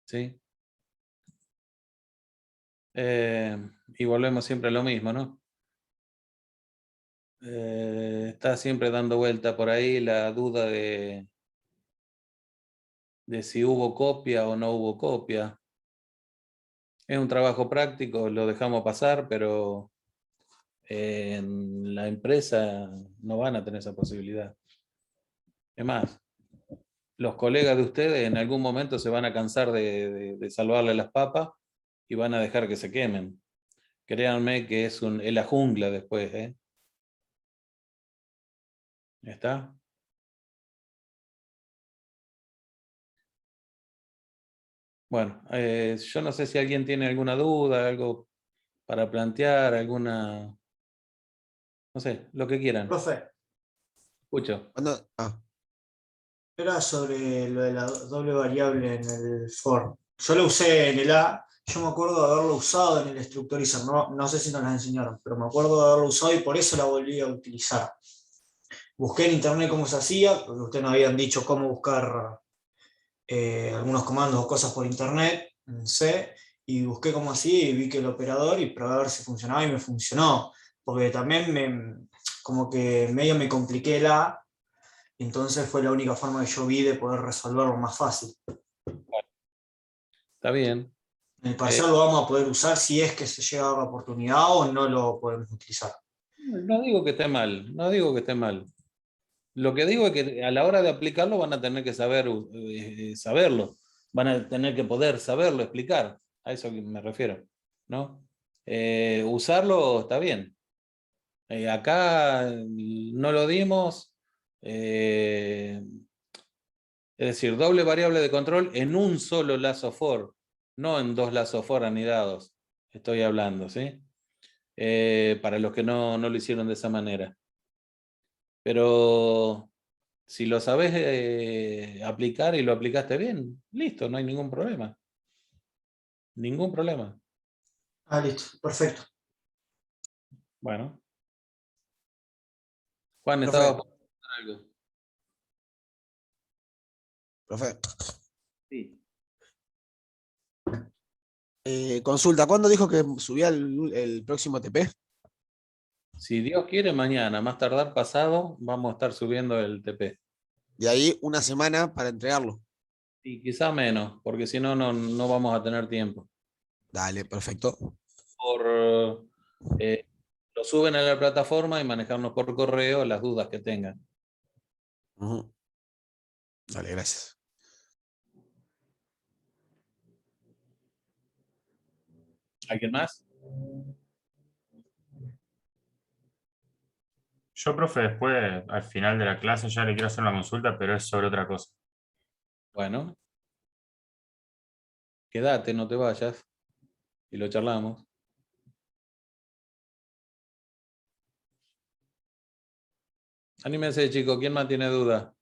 Speaker 2: ¿Sí? Y volvemos siempre a lo mismo, ¿no? Está siempre dando vuelta por ahí la duda de si hubo copia o no hubo copia. Es un trabajo práctico, lo dejamos pasar, pero en la empresa no van a tener esa posibilidad. Es más, los colegas de ustedes en algún momento se van a cansar de salvarle las papas y van a dejar que se quemen. Créanme que es la jungla después. ¿Está? Bueno, yo no sé si alguien tiene alguna duda, algo para plantear, alguna, no sé, lo que quieran.
Speaker 6: Profe,
Speaker 2: Escucho.
Speaker 6: era sobre lo de la doble variable en el for. Yo lo usé en el A, yo me acuerdo de haberlo usado en el structurizar, no sé si nos la enseñaron, pero me acuerdo de haberlo usado y por eso la volví a utilizar. Busqué en internet cómo se hacía, porque ustedes nos habían dicho cómo buscar algunos comandos o cosas por internet en C, y busqué cómo hacía y vi que el operador y probé a ver si funcionaba y me funcionó, porque también como que medio me compliqué el A, y entonces fue la única forma que yo vi de poder resolverlo más fácil.
Speaker 2: Está bien.
Speaker 6: En el parcial lo vamos a poder usar si es que se llega a dar la oportunidad o no lo podemos utilizar.
Speaker 2: No digo que esté mal, no digo que esté mal. Lo que digo es que a la hora de aplicarlo van a tener que saber saberlo, van a tener que poder saberlo explicar, a eso me refiero, ¿no? Usarlo está bien. Acá no lo dimos, es decir, doble variable de control en un solo lazo for, no en dos lazos for anidados, estoy hablando, ¿sí? Para los que no lo hicieron de esa manera. Pero si lo sabes aplicar y lo aplicaste bien, listo, no hay ningún problema. Ningún problema.
Speaker 6: Ah, listo, perfecto.
Speaker 2: Bueno. Juan,
Speaker 4: Profe.
Speaker 2: estaba por preguntar algo.
Speaker 4: Profe.
Speaker 2: Sí.
Speaker 4: Consulta, ¿cuándo dijo que subía el próximo TP?
Speaker 2: Si Dios quiere, mañana, más tardar pasado, vamos a estar subiendo el TP.
Speaker 4: De ahí una semana para entregarlo.
Speaker 2: Y quizá menos, porque si no, no vamos a tener tiempo.
Speaker 4: Dale, perfecto.
Speaker 2: Lo suben a la plataforma y manejarnos por correo las dudas que tengan.
Speaker 4: Ujú. Dale, gracias.
Speaker 2: ¿Alguien más?
Speaker 5: Yo, profe, después, al final de la clase, ya le quiero hacer una consulta, pero es sobre otra cosa.
Speaker 2: Bueno. Quédate, no te vayas. Y lo charlamos. Anímense, chicos. ¿Quién más tiene duda?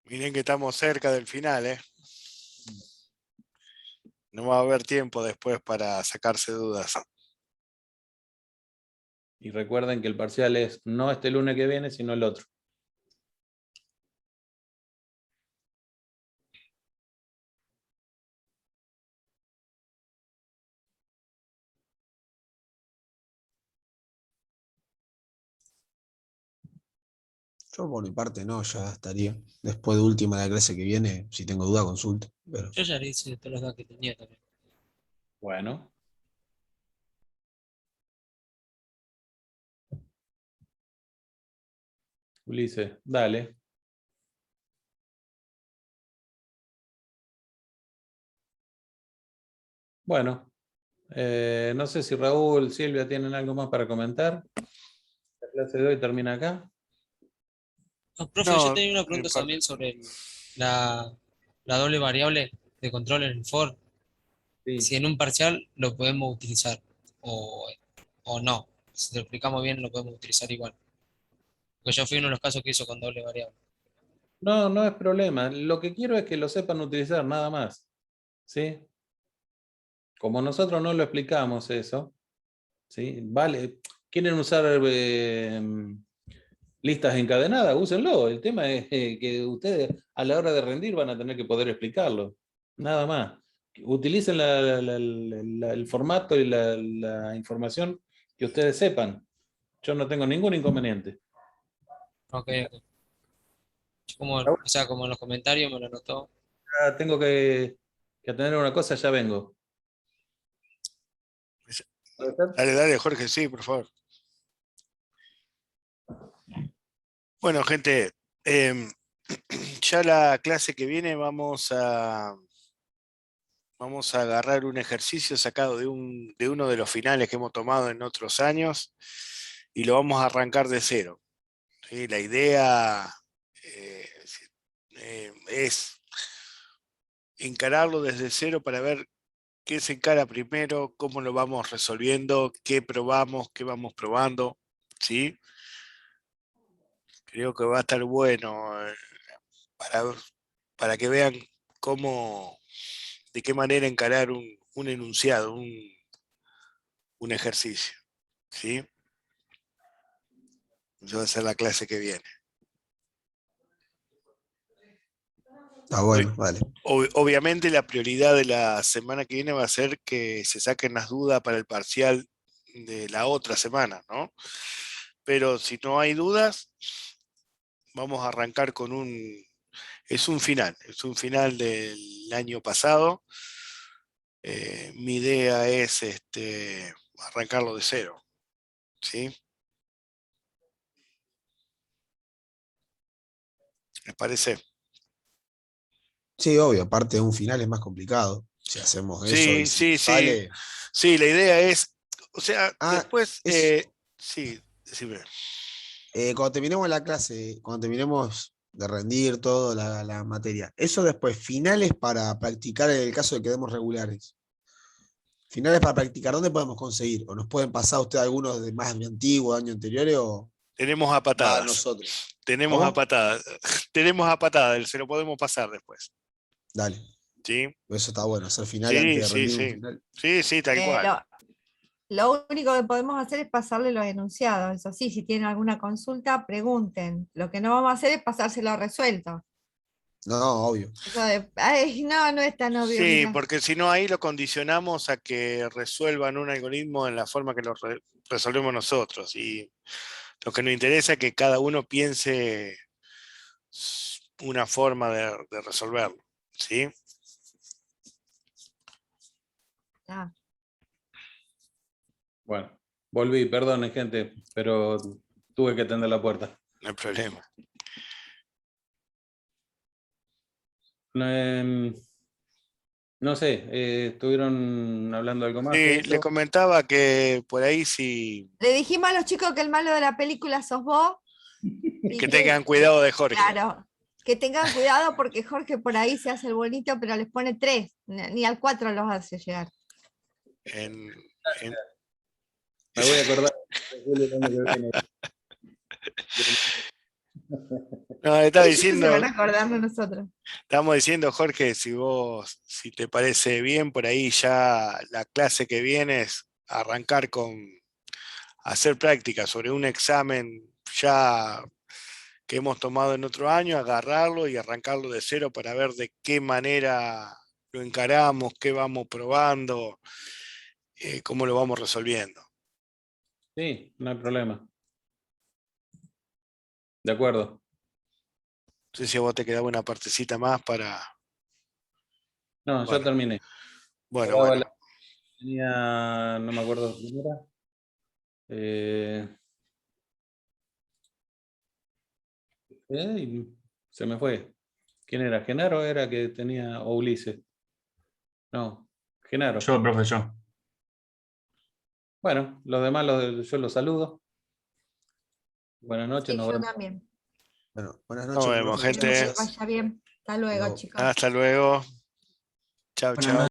Speaker 1: Miren que estamos cerca del final, ¿eh? No va a haber tiempo después para sacarse dudas.
Speaker 2: Y recuerden que el parcial es no este lunes que viene, sino el otro.
Speaker 4: Yo por mi parte no, ya estaría. Después de última la clase que viene, si tengo duda, consulto. Pero...
Speaker 8: Yo ya le hice todos los datos que tenía también.
Speaker 2: Bueno. Ulises, dale. Bueno, no sé si Raúl, Silvia tienen algo más para comentar. La clase de hoy termina acá.
Speaker 8: No, profe, yo tenía una pregunta también sobre la doble variable de control en el for.
Speaker 2: Sí.
Speaker 8: Si en un parcial lo podemos utilizar o no. Si lo explicamos bien, lo podemos utilizar igual. Porque yo fui uno de los casos que hizo con doble variable.
Speaker 2: No, no es problema. Lo que quiero es que lo sepan utilizar, nada más. ¿Sí? Como nosotros no lo explicamos eso, ¿sí? Vale. ¿Quieren usar listas encadenadas? Úsenlo. El tema es que ustedes a la hora de rendir van a tener que poder explicarlo. Nada más. Utilicen el formato y la información que ustedes sepan. Yo no tengo ningún inconveniente.
Speaker 8: Ok, ok. O sea, como en los comentarios me lo anotó.
Speaker 2: Ya tengo que atender una cosa, ya vengo.
Speaker 1: Dale, Jorge, sí, por favor. Bueno, gente, ya la clase que viene vamos a agarrar un ejercicio sacado de uno de los finales que hemos tomado en otros años y lo vamos a arrancar de cero. ¿Sí? La idea, es encararlo desde cero para ver qué se encara primero, cómo lo vamos resolviendo, qué probamos, qué vamos probando, ¿sí? Creo que va a estar bueno para que vean de qué manera encarar un enunciado, un ejercicio, ¿sí? Eso va a ser la clase que viene.
Speaker 4: Está bueno, vale.
Speaker 1: Obviamente la prioridad de la semana que viene va a ser que se saquen las dudas para el parcial de la otra semana, ¿no? Pero si no hay dudas, vamos a arrancar con es un final del año pasado. Mi idea es arrancarlo de cero, ¿sí? ¿Les parece?
Speaker 4: Sí, obvio, aparte de un final es más complicado. Si hacemos eso y si
Speaker 1: Sí.
Speaker 4: sale.
Speaker 1: Sí, la idea es, o sea,
Speaker 4: Ah,
Speaker 1: después,
Speaker 4: eso.
Speaker 1: sí, decime.
Speaker 4: Cuando terminemos la clase, cuando terminemos de rendir toda la materia, eso después, finales para practicar en el caso de que quedemos regulares. Finales para practicar, ¿dónde podemos conseguir? ¿O nos pueden pasar ustedes algunos de más antiguos, años anteriores? O
Speaker 1: Tenemos a
Speaker 4: va a
Speaker 1: patadas.
Speaker 4: nosotros.
Speaker 1: Tenemos
Speaker 4: ¿Cómo?
Speaker 1: a patadas. Tenemos a patadas, se lo podemos pasar después.
Speaker 4: Dale.
Speaker 1: ¿Sí?
Speaker 4: Eso está bueno, hacer finales antes de rendir un final.
Speaker 1: Sí, tal cual.
Speaker 3: Lo único que podemos hacer es pasarle los enunciados. Eso sí, si tienen alguna consulta, pregunten. Lo que no vamos a hacer es pasárselo resuelto.
Speaker 4: No, obvio.
Speaker 3: Eso ay, no es tan obvio.
Speaker 1: Sí,
Speaker 3: Mira.
Speaker 1: porque si no ahí lo condicionamos a que resuelvan un algoritmo en la forma que lo resolvemos nosotros. Y lo que nos interesa es que cada uno piense una forma de resolverlo. ¿Sí?
Speaker 3: Ah,
Speaker 2: Bueno, volví, perdonen, gente, pero tuve que atender la puerta.
Speaker 1: No hay problema.
Speaker 2: No sé, ¿estuvieron hablando algo más de
Speaker 1: Le
Speaker 2: eso?
Speaker 1: comentaba que por ahí sí,
Speaker 3: le dijimos a los chicos que el malo de la película sos vos. Y
Speaker 1: que tengan cuidado de Jorge.
Speaker 3: Claro, que tengan cuidado porque Jorge por ahí se hace el bonito, pero les pone 3, ni al 4 los hace llegar.
Speaker 1: En-
Speaker 2: Me voy a acordar de julio el año que viene.
Speaker 1: No, estaba
Speaker 3: Ellos se
Speaker 1: diciendo,
Speaker 3: van a acordar de nosotros.
Speaker 1: estamos diciendo, Jorge, si te parece bien, por ahí ya la clase que viene es arrancar con hacer práctica sobre un examen ya que hemos tomado en otro año, agarrarlo y arrancarlo de cero para ver de qué manera lo encaramos, qué vamos probando, cómo lo vamos resolviendo.
Speaker 2: Sí, no hay problema. De acuerdo.
Speaker 1: No sé si a vos te quedaba una partecita más para...
Speaker 2: No,
Speaker 1: Bueno.
Speaker 2: ya terminé.
Speaker 1: Bueno,
Speaker 2: Quedaba
Speaker 1: bueno.
Speaker 2: tenía, no me acuerdo quién era. Se me fue. ¿Quién era? ¿Genaro era que tenía, o Ulises? No, Genaro.
Speaker 5: Yo, profe, yo.
Speaker 2: Bueno, los demás yo los saludo. Buenas noches,
Speaker 3: Sí,
Speaker 2: nos
Speaker 3: yo
Speaker 2: vemos.
Speaker 3: también.
Speaker 4: Bueno, buenas
Speaker 1: Nos
Speaker 4: noches,
Speaker 1: vemos,
Speaker 4: profe.
Speaker 1: gente.
Speaker 4: Muchas
Speaker 3: Que
Speaker 4: gracias.
Speaker 3: vaya bien. Hasta luego,
Speaker 4: Luego.
Speaker 3: chicos.
Speaker 1: Hasta luego. Chao,
Speaker 6: Buenas
Speaker 1: chao.